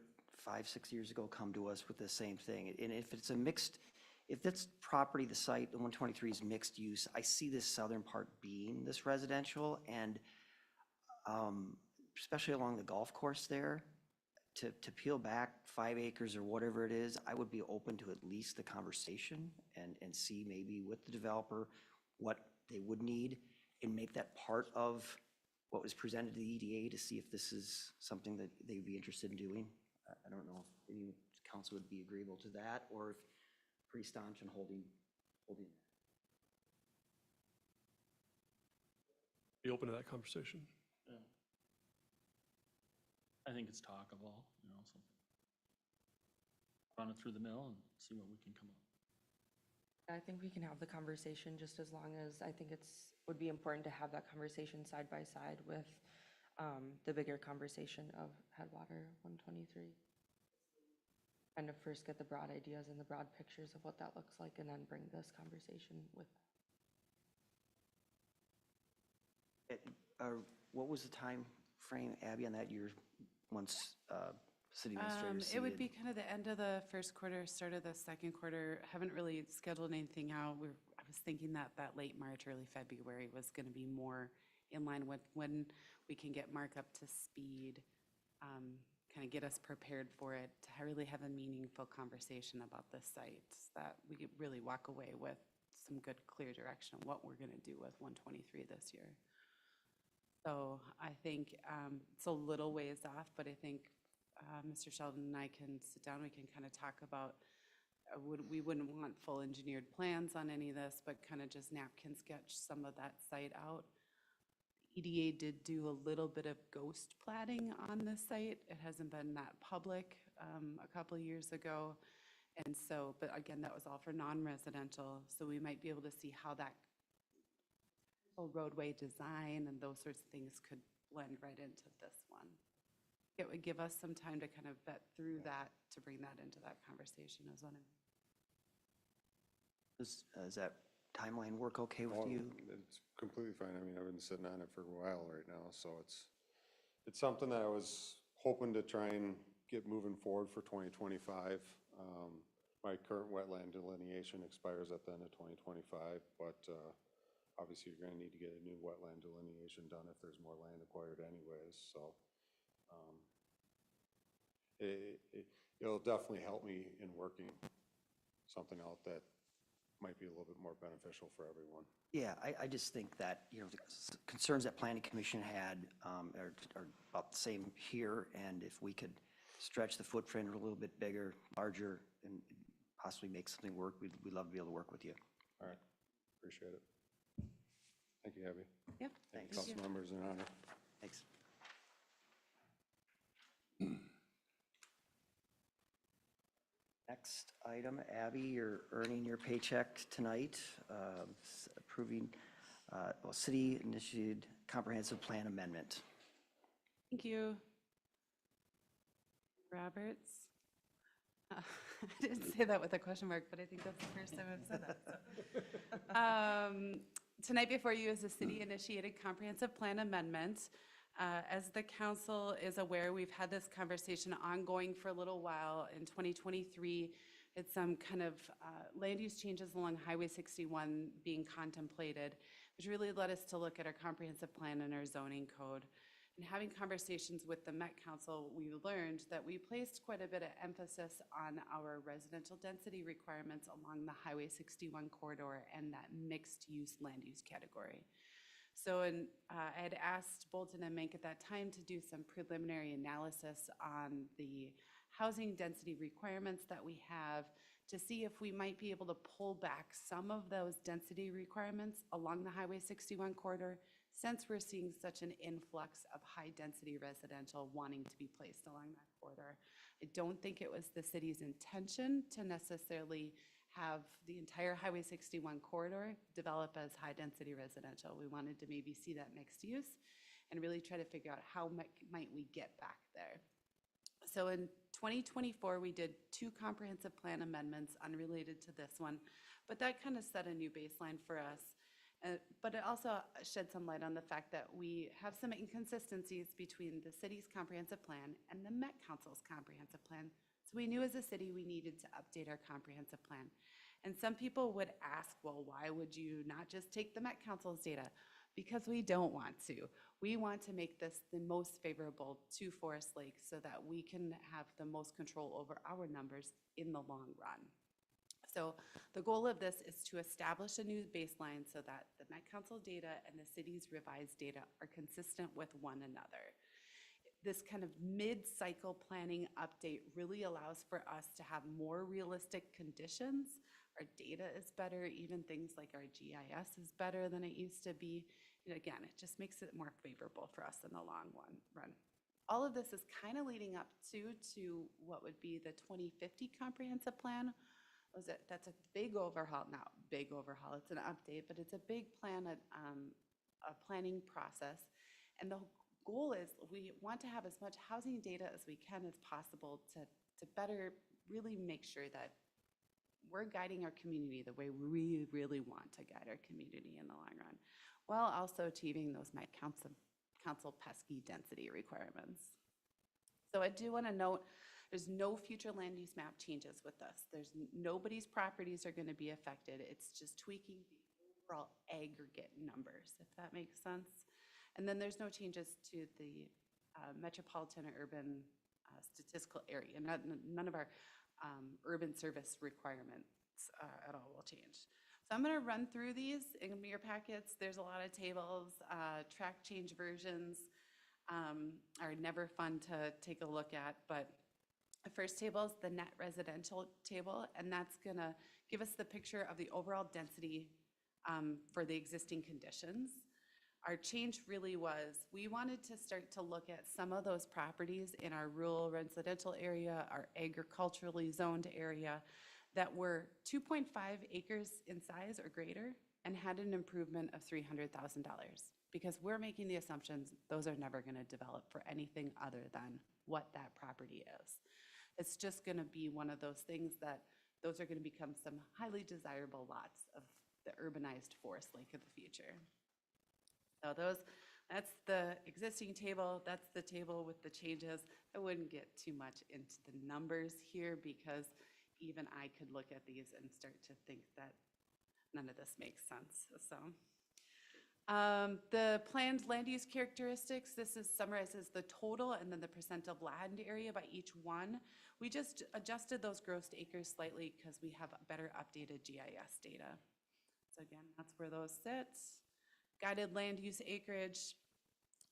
5-6 years ago come to us with the same thing. And if it's if this property, the site, the 123 is mixed use, I see this southern part being this residential, and especially along the golf course there, to peel back 5 acres or whatever it is, I would be open to at least the conversation and see maybe with the developer what they would need and make that part of what was presented to the EDA to see if this is something that they would be interested in doing. I don't know if any council would be agreeable to that, or if pretty staunch on holding. Be open to that conversation. Yeah. I think it's talkable, so run it through the mill and see what we can come up. I think we can have the conversation just as long as, I think would be important to have that conversation side by side with the bigger conversation of Headwater 123. Kind of first get the broad ideas and the broad pictures of what that looks like, and then bring this conversation with. What was the time frame, Abby, on that year once city administrators? It would be kind of the end of the first quarter, start of the second quarter. Haven't really scheduled anything out. I was thinking that late March, early February was going to be more in line with when we can get Mark up to speed, kind of get us prepared for it, to really have a meaningful conversation about the site, that we could really walk away with some good, clear direction on what we're going to do with 123 this year. So I think it's a little ways off, but I think Mr. Sheldon and I can sit down, we can kind of talk about, we wouldn't want full engineered plans on any of this, but kind of just napkin sketch some of that site out. EDA did do a little bit of ghost platting on this site. It hasn't been that public a couple of years ago. And so, but again, that was all for non-residential. So we might be able to see how that roadway design and those sorts of things could blend right into this one. It would give us some time to kind of vet through that, to bring that into that conversation as well. Does that timeline work okay with you? It's completely fine. I mean, I've been sitting on it for a while right now, so it's something that I was hoping to try and get moving forward for 2025. My current wetland delineation expires at the end of 2025, but obviously you're gonna need to get a new wetland delineation done if there's more land acquired anyways, so. It'll definitely help me in working something out that might be a little bit more beneficial for everyone. Yeah, I just think that, the concerns that planning commission had are about the same here, and if we could stretch the footprint a little bit bigger, larger, and possibly make something work, we'd love to be able to work with you. All right, appreciate it. Thank you, Abby. Yep. Thank you, Thank you. council members, an honor. Thanks. Next item, Abby, you're earning your paycheck tonight, approving city-initiated comprehensive plan amendment. Thank you. Roberts. I didn't say that with a question mark, but I think that's the first time I've said that. So. Tonight before you is a city-initiated comprehensive plan amendment. As the council is aware, we've had this conversation ongoing for a little while. In 2023, it's some kind of land use changes along Highway 61 being contemplated, which really led us to look at our comprehensive plan and our zoning code. And having conversations with the Met Council, we learned that we placed quite a bit of emphasis on our residential density requirements along the Highway 61 corridor and that mixed-use land use category. So I had asked Bolton and Menk at that time to do some preliminary analysis on the housing density requirements that we have to see if we might be able to pull back some of those density requirements along the Highway 61 corridor, since we're seeing such an influx of high-density residential wanting to be placed along that corridor. I don't think it was the city's intention to necessarily have the entire Highway 61 corridor develop as high-density residential. We wanted to maybe see that mixed use and really try to figure out how might we get back there. So in 2024, we did 2 comprehensive plan amendments unrelated to this one, but that kind of set a new baseline for us. But it also shed some light on the fact that we have some inconsistencies between the city's comprehensive plan and the Met Council's comprehensive plan. So we knew as a city we needed to update our comprehensive plan. And some people would ask, well, why would you not just take the Met Council's data? Because we don't want to. We want to make this the most favorable to Forest Lake so that we can have the most control over our numbers in the long run. So the goal of this is to establish a new baseline so that the Met Council data and the city's revised data are consistent with one another. This kind of mid-cycle planning update really allows for us to have more realistic conditions. Our data is better, even things like our GIS is better than it used to be. And again, it just makes it more favorable for us in the long run. All of this is kind of leading up to what would be the 2050 comprehensive plan. That's a big overhaul, not big overhaul, it's an update, but it's a big plan, a planning process. And the goal is we want to have as much housing data as we can as possible to better really make sure that we're guiding our community the way we really want to guide our community in the long run, while also achieving those Met Council pesky density requirements. So I do want to note, there's no future land use map changes with this. Nobody's properties are going to be affected. It's just tweaking the overall aggregate numbers, if that makes sense. And then there's no changes to the metropolitan or urban statistical area. None of our urban service requirements at all will change. So I'm going to run through these in your packets. There's a lot of tables. Track change versions are never fun to take a look at, but the first table is the net residential table, and that's going to give us the picture of the overall density for the existing conditions. Our change really was, we wanted to start to look at some of those properties in our rural residential area, our agriculturally zoned area, that were 2.5 acres in size or greater and had an improvement of $300,000. Because we're making the assumptions those are never going to develop for anything other than what that property is. It's just going to be one of those things that those are going to become some highly desirable lots of the urbanized Forest Lake of the future. So that's the existing table. That's the table with the changes. I wouldn't get too much into the numbers here because even I could look at these and start to think that none of this makes sense. So The planned land use characteristics, this is summarizes the total and then the percent of land area by each one. We just adjusted those gross acres slightly because we have better updated GIS data. So again, that's where those sit. Guided land use acreage,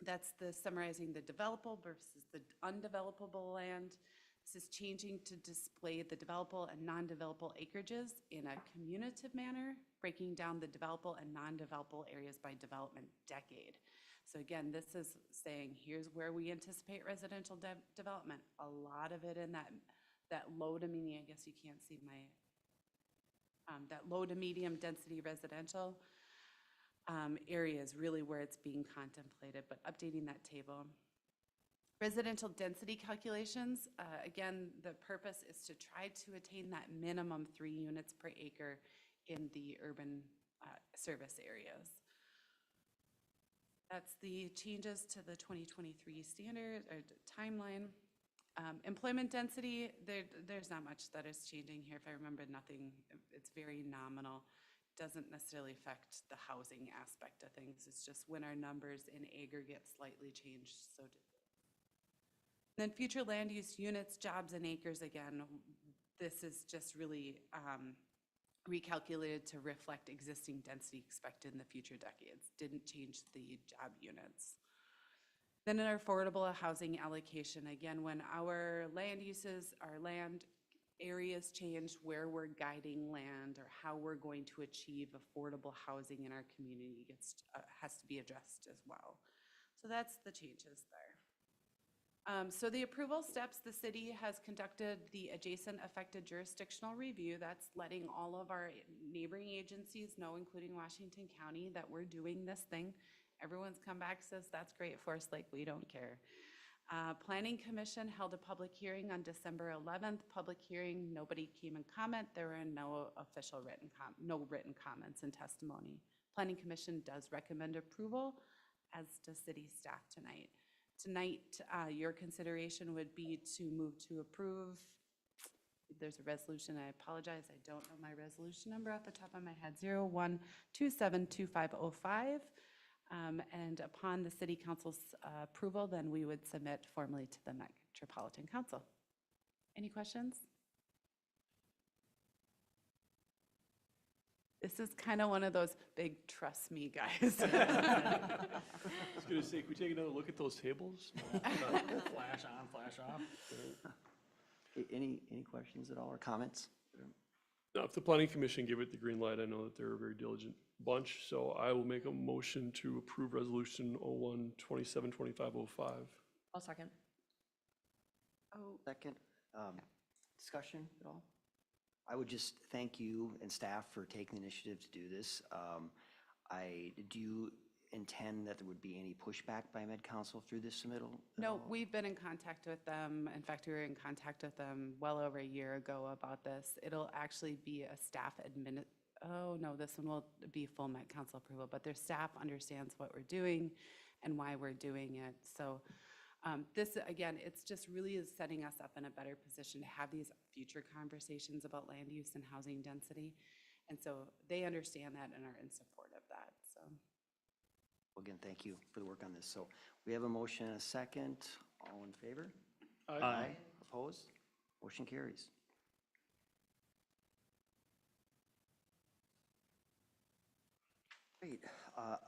that's the summarizing the developable versus the undevelopable land. This is changing to display the developable and non-developable acreages in a commutative manner, breaking down the developable and non-developable areas by development decade. So again, this is saying, here's where we anticipate residential development. A lot of it in that low to medium, I guess you can't see my, that low to medium density residential area is really where it's being contemplated, but updating that table. Residential density calculations, again, the purpose is to try to attain that minimum 3 units per acre in the urban service areas. That's the changes to the 2023 standard or timeline. Employment density, there's not much that is changing here. If I remember, nothing, it's very nominal. Doesn't necessarily affect the housing aspect of things. It's just when our numbers in aggregate slightly change, so did then future land use units, jobs, and acres, again, this is just really recalculated to reflect existing density expected in the future decades. Didn't change the job units. Then in our affordable housing allocation, again, when our land uses, our land areas change, where we're guiding land or how we're going to achieve affordable housing in our community has to be addressed as well. So that's the changes there. So the approval steps, the city has conducted the adjacent affected jurisdictional review. That's letting all of our neighboring agencies know, including Washington County, that we're doing this thing. Everyone's come back and says, that's great, Forest Lake, we don't care. Planning Commission held a public hearing on December 11th. Public hearing, nobody came and comment. There were no official no written comments and testimony. Planning Commission does recommend approval, as does city staff tonight. Tonight, your consideration would be to move to approve. There's a resolution, I apologize, I don't know my resolution number off the top of my head, 01272505. And upon the city council's approval, then we would submit formally to the Metropolitan Council. Any questions? This is kind of one of those big trust me guys. I was going to say, could we take another look at those tables? Flash on, flash off. Any questions at all or comments? Now, if the planning commission gave it the green light, I know that they're a very diligent bunch, so I will make a motion to approve resolution 01-272505. I'll second. Oh, Second, discussion at all? I would just thank you and staff for taking the initiative to do this. Do you intend that there would be any pushback by Med Council through this submittal? no, we've been in contact with them. In fact, we were in contact with them well over a year ago about this. It'll actually be a staff oh no, this one will be full Met Council approval, but their staff understands what we're doing and why we're doing it. So this, again, it's just really is setting us up in a better position to have these future conversations about land use and housing density. And so they understand that and are in support of that, so. Well, again, thank you for the work on this. So we have a motion and a second. All in favor? Aye. Opposed? Motion carries. Great.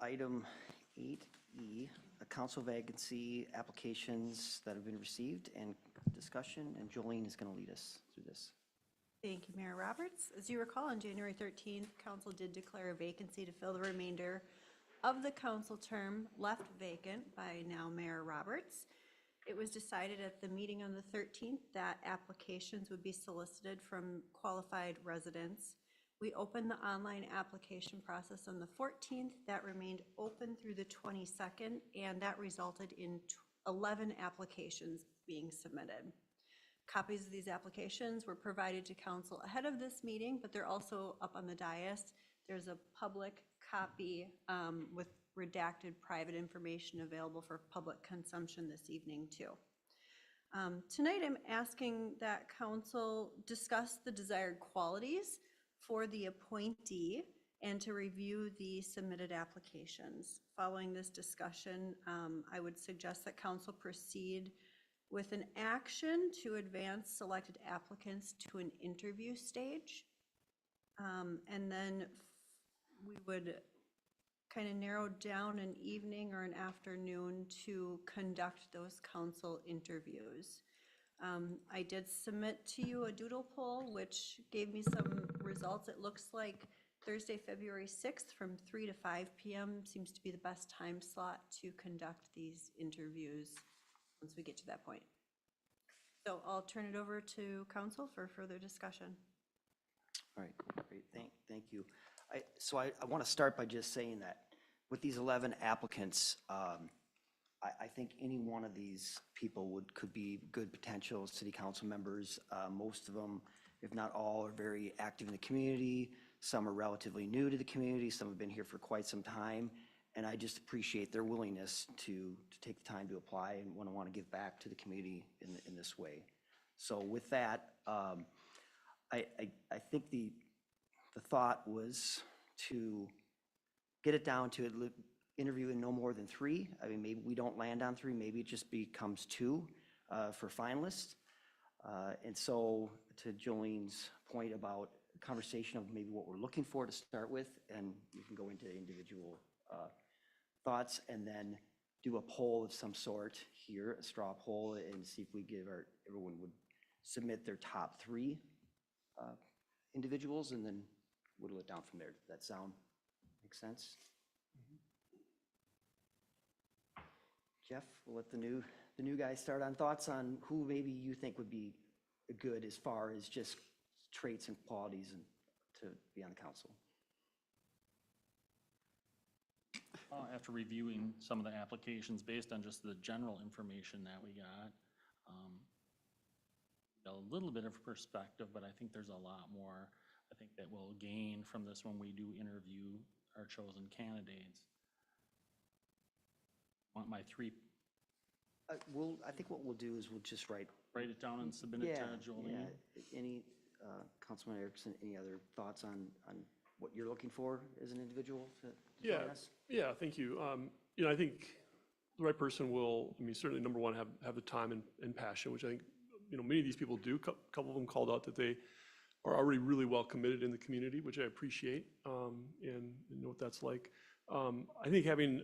Item 8E, council vacancy applications that have been received and discussion, and Jolene is going to lead us through this. Thank you, Mayor Roberts. As you recall, on January 13th, council did declare a vacancy to fill the remainder of the council term left vacant by now Mayor Roberts. It was decided at the meeting on the 13th that applications would be solicited from qualified residents. We opened the online application process on the 14th. That remained open through the 22nd, and that resulted in 11 applications being submitted. Copies of these applications were provided to council ahead of this meeting, but they're also up on the dais. There's a public copy with redacted private information available for public consumption this evening too. Tonight I'm asking that council discuss the desired qualities for the appointee and to review the submitted applications. Following this discussion, I would suggest that council proceed with an action to advance selected applicants to an interview stage. And then we would kind of narrow down an evening or an afternoon to conduct those council interviews. I did submit to you a doodle poll, which gave me some results. It looks like Thursday, February 6th from 3 to 5 p.m. seems to be the best time slot to conduct these interviews once we get to that point. So I'll turn it over to council for further discussion. All right, great, thank you. So I want to start by just saying that with these 11 applicants, I think any one of these people could be good potential city council members. Most of them, if not all, are very active in the community. Some are relatively new to the community. Some have been here for quite some time. And I just appreciate their willingness to take the time to apply and want to give back to the community in this way. So with that, I think the thought was to get it down to interviewing no more than 3. I mean, maybe we don't land on 3, maybe it just becomes 2 for finalists. And so to Jolene's point about conversation of maybe what we're looking for to start with, and you can go into individual thoughts and then do a poll of some sort here, a straw poll, and see if we everyone would submit their top 3 individuals and then whittle it down from there. Does that sound make sense? Jeff, we'll let the new guy start on thoughts on who maybe you think would be good as far as just traits and qualities and to be on the council. After reviewing some of the applications based on just the general information that we got, a little bit of perspective, but I think there's a lot more I think that we'll gain from this when we do interview our chosen candidates. Want my 3? I think what we'll do is we'll just write it down and submit it to Jolene. Yeah. Any, Councilman Erickson, any other thoughts on what you're looking for as an individual to join us? Yeah, thank you. I think the right person will, certainly number one, have the time and passion, which I think, many of these people do. A couple of them called out that they are already really well committed in the community, which I appreciate, and know what that's like. I think having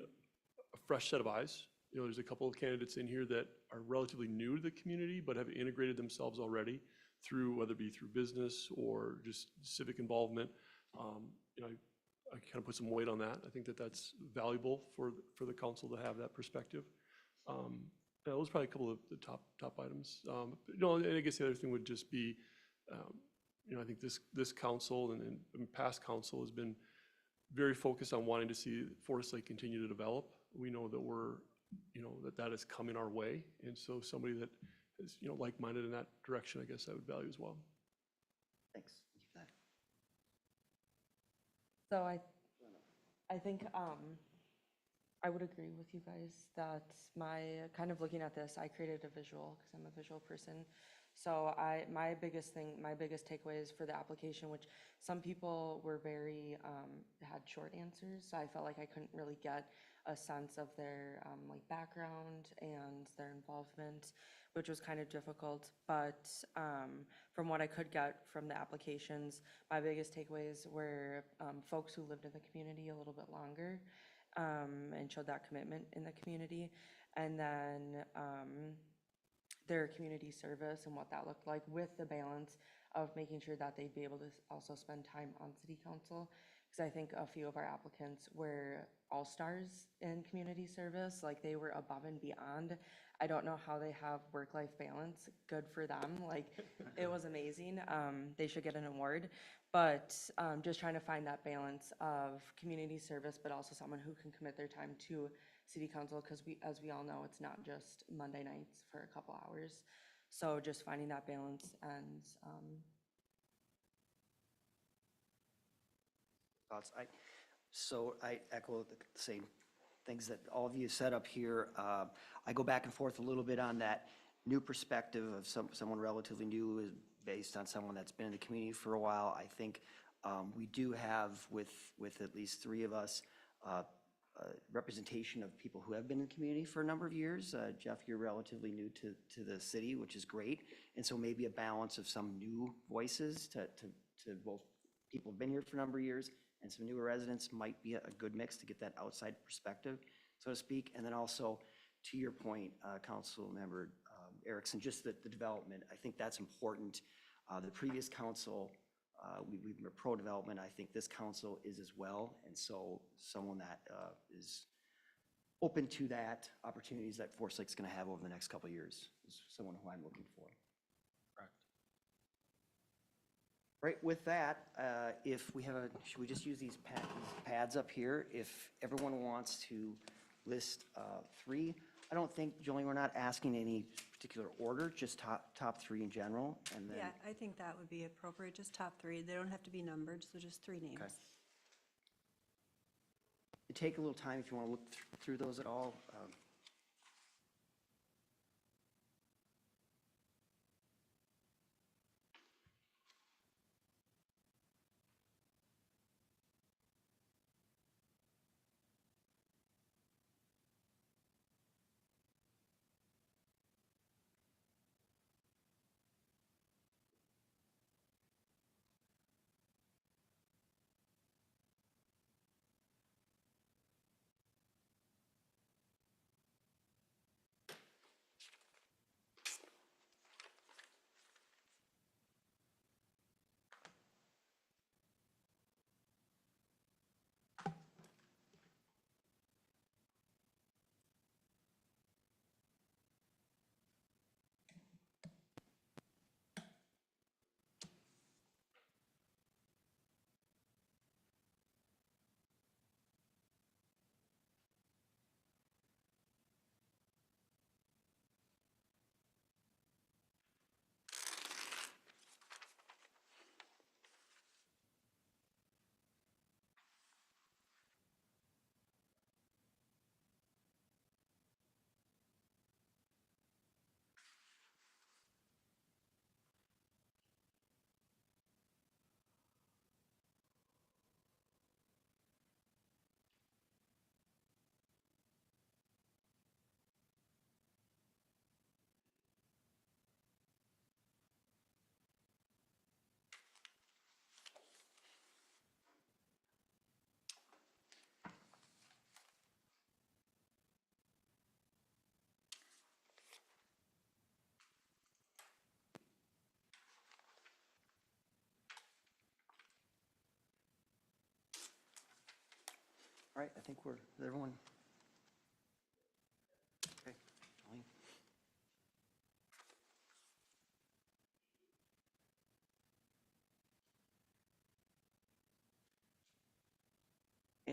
a fresh set of eyes, there's a couple of candidates in here that are relatively new to the community, but have integrated themselves already through, whether it be through business or just civic involvement. I kind of put some weight on that. I think that that's valuable for the council to have that perspective. Those are probably a couple of the top items. And I guess the other thing would just be, I think this council and past council has been very focused on wanting to see Forest Lake continue to develop. We know that that is coming our way. And so somebody that is, like-minded in that direction, I guess I would value as well. Thanks. So I think I would agree with you guys that kind of looking at this, I created a visual because I'm a visual person. So my biggest takeaways for the application, which some people were had short answers. So I felt like I couldn't really get a sense of their background and their involvement, which was kind of difficult. But from what I could get from the applications, my biggest takeaways were folks who lived in the community a little bit longer and showed that commitment in the community. And then their community service and what that looked like, with the balance of making sure that they'd be able to also spend time on city council. Because I think a few of our applicants were all-stars in community service, like they were above and beyond. I don't know how they have work-life balance. Good for them. It was amazing. They should get an award. But just trying to find that balance of community service, but also someone who can commit their time to city council, because as we all know, it's not just Monday nights for a couple hours. So just finding that balance and Thoughts? I echo the same things that all of you said up here. I go back and forth a little bit on that new perspective of someone relatively new, is based on someone that's been in the community for a while. I think We do have, with at least 3 of us, representation of people who have been in the community for a number of years. Jeff, you're relatively new to the city, which is great. And so maybe a balance of some new voices to both people who've been here for a number of years and some newer residents might be a good mix to get that outside perspective, so to speak. And then also, to your point, Councilmember Erickson, just the development, I think that's important. The previous council, we were pro-development. I think this council is as well. And so someone that is open to that, opportunities that Forest Lake's going to have over the next couple of years is someone who I'm looking for. Correct. Right, with that, if we have should we just use these pads up here? If everyone wants to list 3, I don't think, Jolene, we're not asking any particular order, just top 3 in general, and then. Yeah, I think that would be appropriate, just top 3. They don't have to be numbered, so just 3 names. Okay. Take a little time if you want to look through those at all. All right, I think is everyone? Okay, Jolene.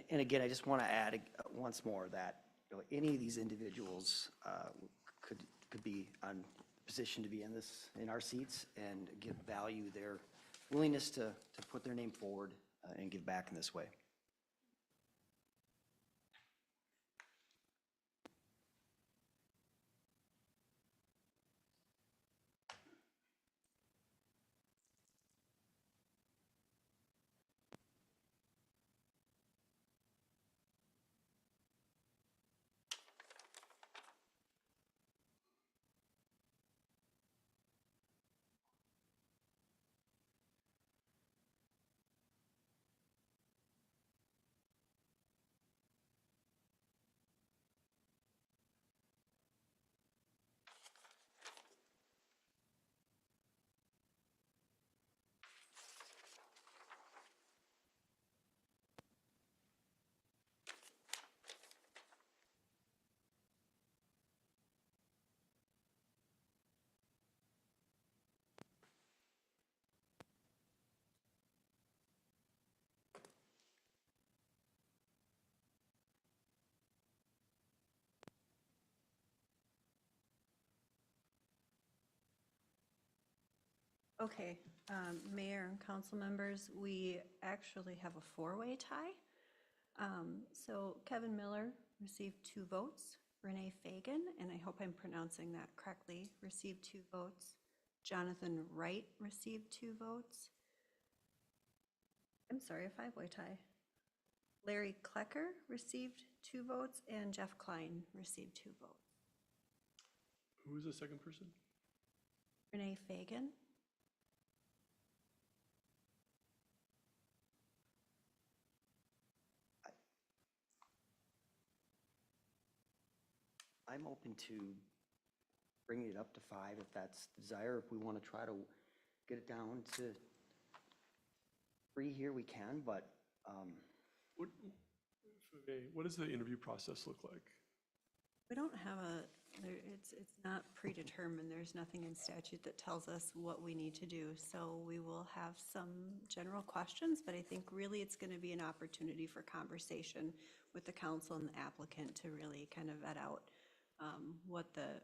And again, I just want to add once more that any of these individuals could be on position to be in our seats and give value their willingness to put their name forward and give back in this way. Okay, Mayor and council members, we actually have a 4-way tie. So Kevin Miller received 2 votes. Renee Fagan, and I hope I'm pronouncing that correctly, received 2 votes. Jonathan Wright received 2 votes. I'm sorry, a five-way tie. Larry Klecker received 2 votes, and Jeff Klein received 2 votes. Who was the second person? Renee Fagan. I'm open to bringing it up to 5 if that's the desire. If we want to try to get it down to 3 here, we can, but What does the interview process look like? We don't have it's not predetermined. There's nothing in statute that tells us what we need to do. So we will have some general questions, but I think really it's going to be an opportunity for conversation with the council and the applicant to really kind of vet out what the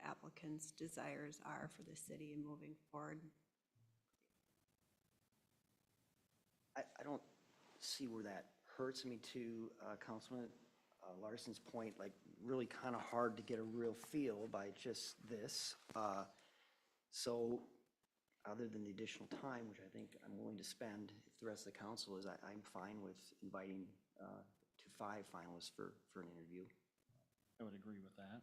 applicant's desires are for the city and moving forward. I don't see where that hurts me to Councilman Larson's point, like really kind of hard to get a real feel by just this. So other than the additional time, which I think I'm willing to spend, if the rest of the council is, I'm fine with inviting to 5 finalists for an interview. I would agree with that.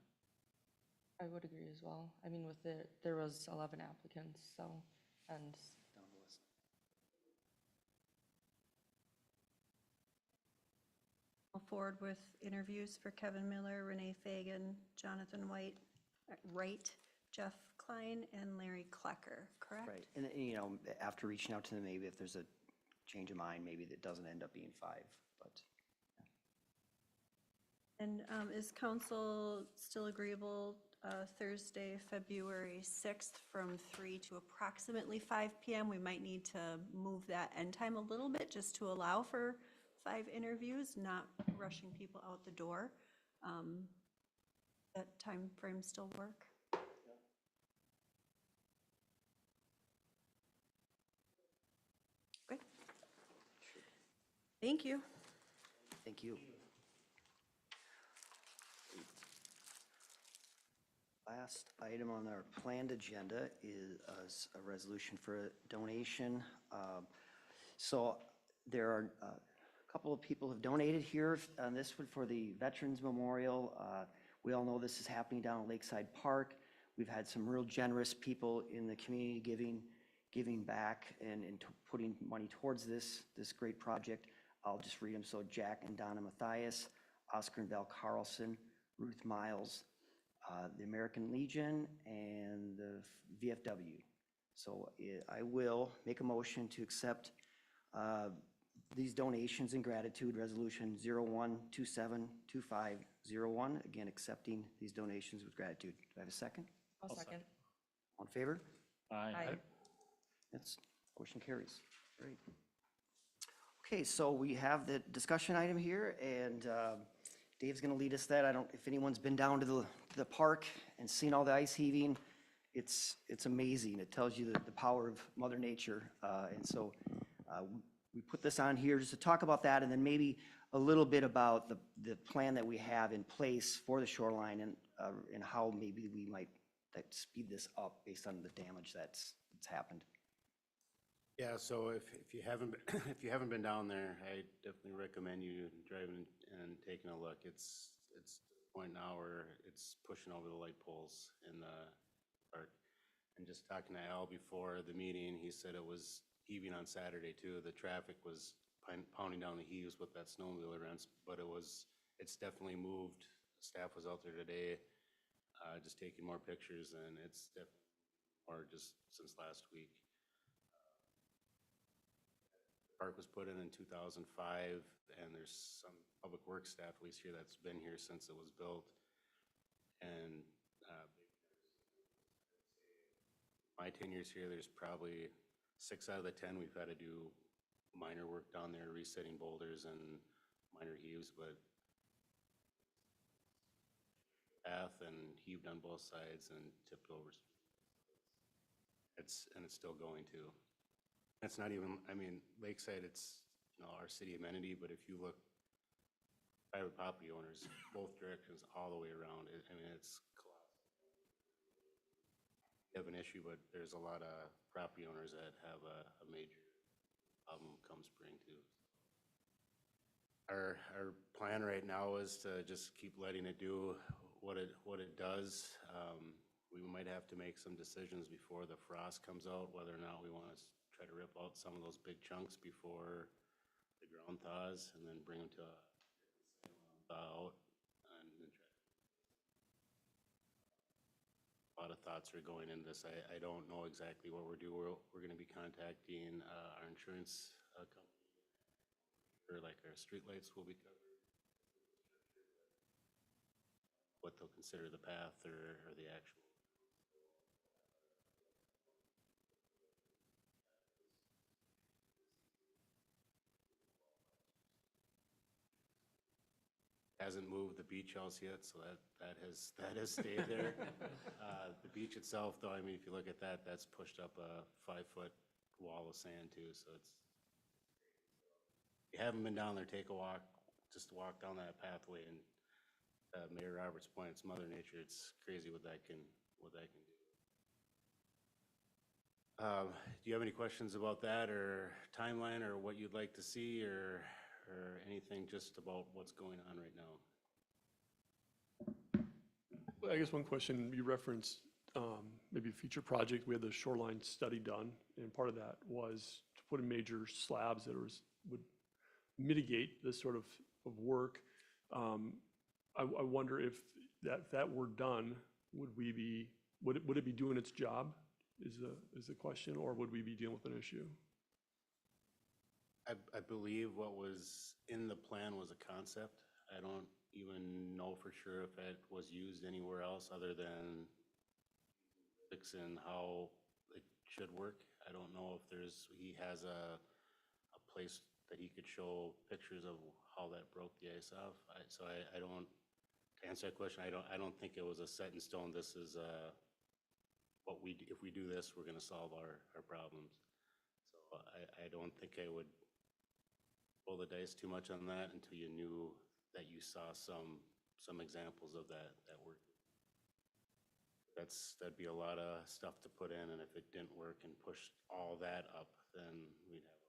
I would agree as well. I mean, there was 11 applicants, so, and Down the list. I'll forward with interviews for Kevin Miller, Renee Fagan, Jonathan Wright, Jeff Klein, and Larry Klecker, correct? Right, and you know, after reaching out to them, maybe if there's a change of mind, maybe that doesn't end up being 5, but. And is council still agreeable Thursday, February 6th from 3 to approximately 5 p.m.? We might need to move that end time a little bit just to allow for 5 interviews, not rushing people out the door. That time frame still work? Great. Thank you. Thank you. Last item on our planned agenda is a resolution for a donation. So there are a couple of people have donated here on this one for the Veterans Memorial. We all know this is happening down at Lakeside Park. We've had some real generous people in the community giving back and putting money towards this great project. I'll just read them. So Jack and Donna Matthias, Oscar and Val Carlson, Ruth Miles, the American Legion, and the VFW. So I will make a motion to accept these donations in gratitude, resolution 01272501. Again, accepting these donations with gratitude. Do I have a second? I'll second. All in favor? Aye. That's, motion carries. Great. Okay, so we have the discussion item here, and Dave's going to lead us that. I don't, if anyone's been down to the park and seen all the ice heaving, it's amazing. It tells you the power of Mother Nature. And so we put this on here just to talk about that, and then maybe a little bit about the plan that we have in place for the shoreline and how maybe we might speed this up based on the damage that's happened. Yeah, so if you haven't been down there, I definitely recommend you driving and taking a look. It's to the point now where it's pushing over the light poles in the park. And just talking to Al before the meeting, he said it was heaving on Saturday too. The traffic was pounding down the heaves with that snowmobile events, but it's definitely moved. Staff was out there today, just taking more pictures, and it's definitely more just since last week. Park was put in 2005, and there's some public works staff, at least here, that's been here since it was built. And my 10 years here, there's probably 6 out of the 10 we've had to do minor work down there, resetting boulders and minor heaves, but path and heaved on both sides and tipped over. It's still going to. It's not even, I mean, Lakeside, it's, our city amenity, but if you look, private property owners, both directions, all the way around, I mean, it's colossal. You have an issue, but there's a lot of property owners that have a major come spring too. Our plan right now is to just keep letting it do what it does. We might have to make some decisions before the frost comes out, whether or not we want to try to rip out some of those big chunks before the ground thaws and then bring them to a thaw out. And then a lot of thoughts are going into this. I don't know exactly what we're doing. We're going to be contacting our insurance company, or like our streetlights will be covered, what they'll consider the path or the actual. Hasn't moved the beach house yet, so that has stayed there. The beach itself, though, I mean, if you look at that, that's pushed up a 5-foot wall of sand too, so it's. If you haven't been down there, take a walk, just walk down that pathway, and Mayor Roberts' point, it's Mother Nature. It's crazy what that can do. Do you have any questions about that, or timeline, or what you'd like to see, or anything just about what's going on right now? Well, I guess one question, you referenced maybe a future project. We had the shoreline study done, and part of that was to put in major slabs that would mitigate this sort of work. I wonder if that were done, would it be doing its job is the question, or would we be dealing with an issue? I believe what was in the plan was a concept. I don't even know for sure if it was used anywhere else other than fixing how it should work. I don't know if he has a place that he could show pictures of how that broke the ice off. So I don't, to answer that question, I don't think it was a set in stone. This is if we do this, we're gonna solve our problems. So I don't think I would roll the dice too much on that until you knew that you saw some examples of that work. That'd be a lot of stuff to put in, and if it didn't work and pushed all that up, then we'd have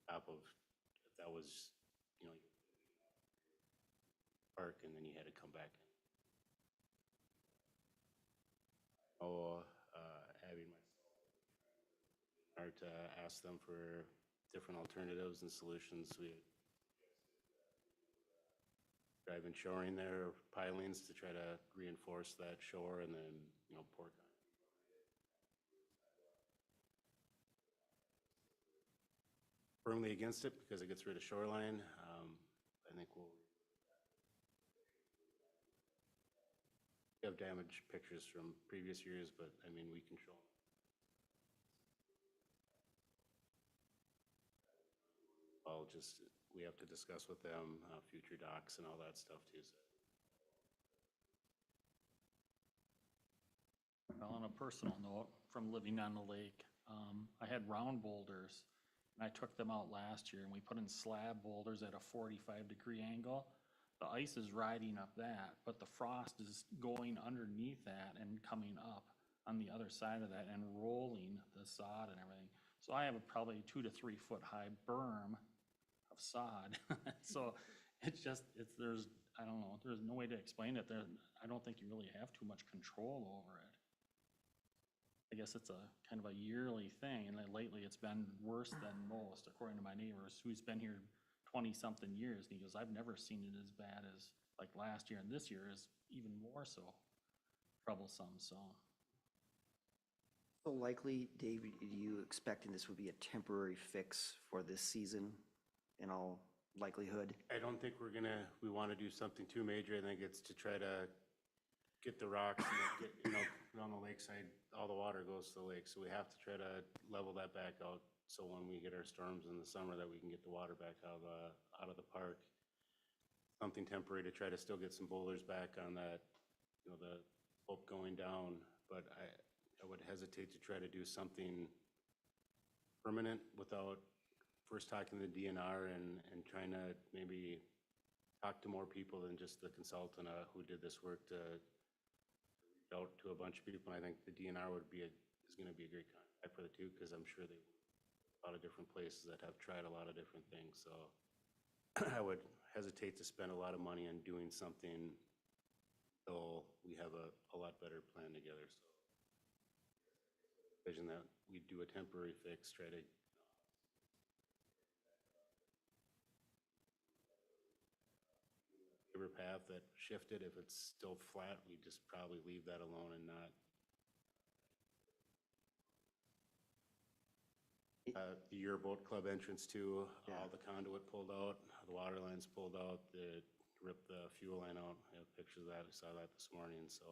top of, if that was, park, and then you had to come back in. Abby and myself are to ask them for different alternatives and solutions. We driving shoring there, pilings to try to reinforce that shore, and then, pour concrete. Firmly against it because it gets rid of shoreline. I think we have damaged pictures from previous years, but I mean, we control them. We have to discuss with them future docks and all that stuff too. So. Well, on a personal note, from living on the lake, I had round boulders, and I took them out last year, and we put in slab boulders at a 45-degree angle. The ice is riding up that, but the frost is going underneath that and coming up on the other side of that and rolling the sod and everything. So I have a probably 2 to 3 foot high berm of sod. So there's I don't know, there's no way to explain it. I don't think you really have too much control over it. I guess it's a kind of a yearly thing, and then lately it's been worse than most, according to my neighbors, who's been here 20-something years. And he goes, I've never seen it as bad as like last year, and this year is even more so troublesome, so. So likely, Dave, are you expecting this would be a temporary fix for this season in all likelihood? I don't think we want to do something too major. I think it's to try to get the rocks and get, on the lakeside, all the water goes to the lake. So we have to try to level that back out. So when we get our storms in the summer, that we can get the water back out of the park. Something temporary to try to still get some boulders back on that, the slope going down. But I would hesitate to try to do something permanent without first talking to the DNR and trying to maybe talk to more people than just the consultant who did this work to reach out to a bunch of people. And I think the DNR is going to be a great contact for the two, because I'm sure they will. a lot of different places that have tried a lot of different things, so I would hesitate to spend a lot of money on doing something until we have a lot better plan together, so. Vision that we do a temporary fix, try to river path that shifted. If it's still flat, we just probably leave that alone and not. The yearboat club entrance too, all the conduit pulled out, the water lines pulled out, ripped the fuel line out. I have pictures of that, we saw that this morning, so.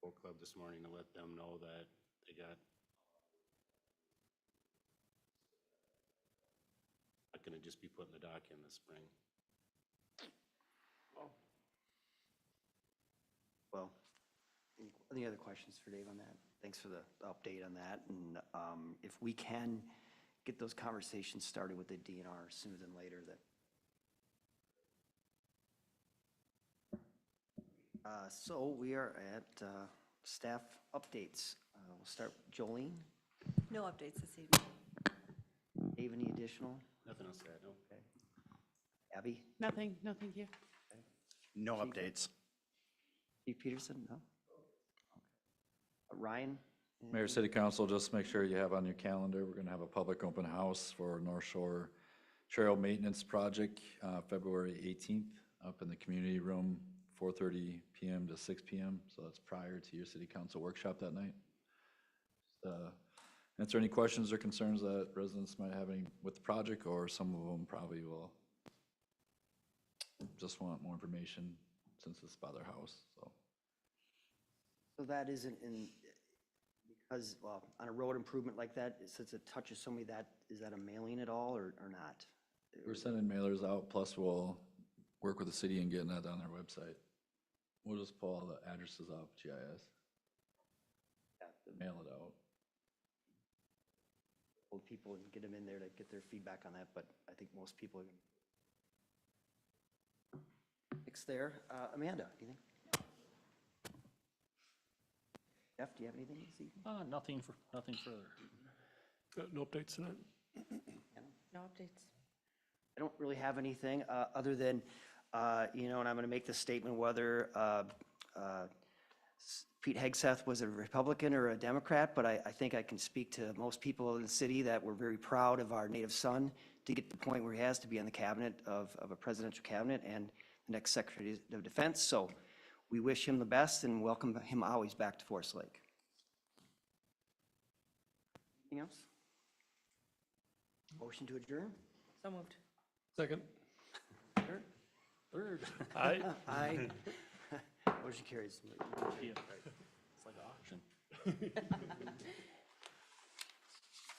Boat club this morning to let them know that they got. Not gonna just be putting the dock in this spring. Well, any other questions for Dave on that? Thanks for the update on that. And if we can get those conversations started with the DNR sooner than later, that. So we are at staff updates. We'll start with Jolene. No updates this evening. Dave, any additional? Nothing else to add, no. Okay. Abby? Nothing, no, thank you. No updates. Steve Peterson, no? Ryan? Mayor, City Council, just make sure you have on your calendar, we're gonna have a public open house for North Shore Trail Maintenance Project, February 18th, up in the community room, 4:30 PM to 6 PM, so that's prior to your City Council workshop that night. Answer any questions or concerns that residents might have any with the project, or some of them probably will just want more information since it's by their house, so. So that isn't in, because, well, on a road improvement like that, since it touches somebody, is that a mailing at all or not? We're sending mailers out, plus we'll work with the city and getting that on their website. We'll just pull all the addresses off GIS, mail it out. Old people and get them in there to get their feedback on that, but I think most people are. It's there. Amanda, anything? Jeff, do you have anything this evening? Nothing further. No updates tonight? No updates. I don't really have anything other than, and I'm going to make the statement whether Pete Hegseth was a Republican or a Democrat, but I think I can speak to most people in the city that we're very proud of our native son to get to the point where he has to be on the cabinet of a presidential cabinet and the next Secretary of Defense. So we wish him the best and welcome him always back to Forest Lake. Anything else? Motion to adjourn? So moved. Second? Third. Aye. Aye. Motion carries. It's like an auction.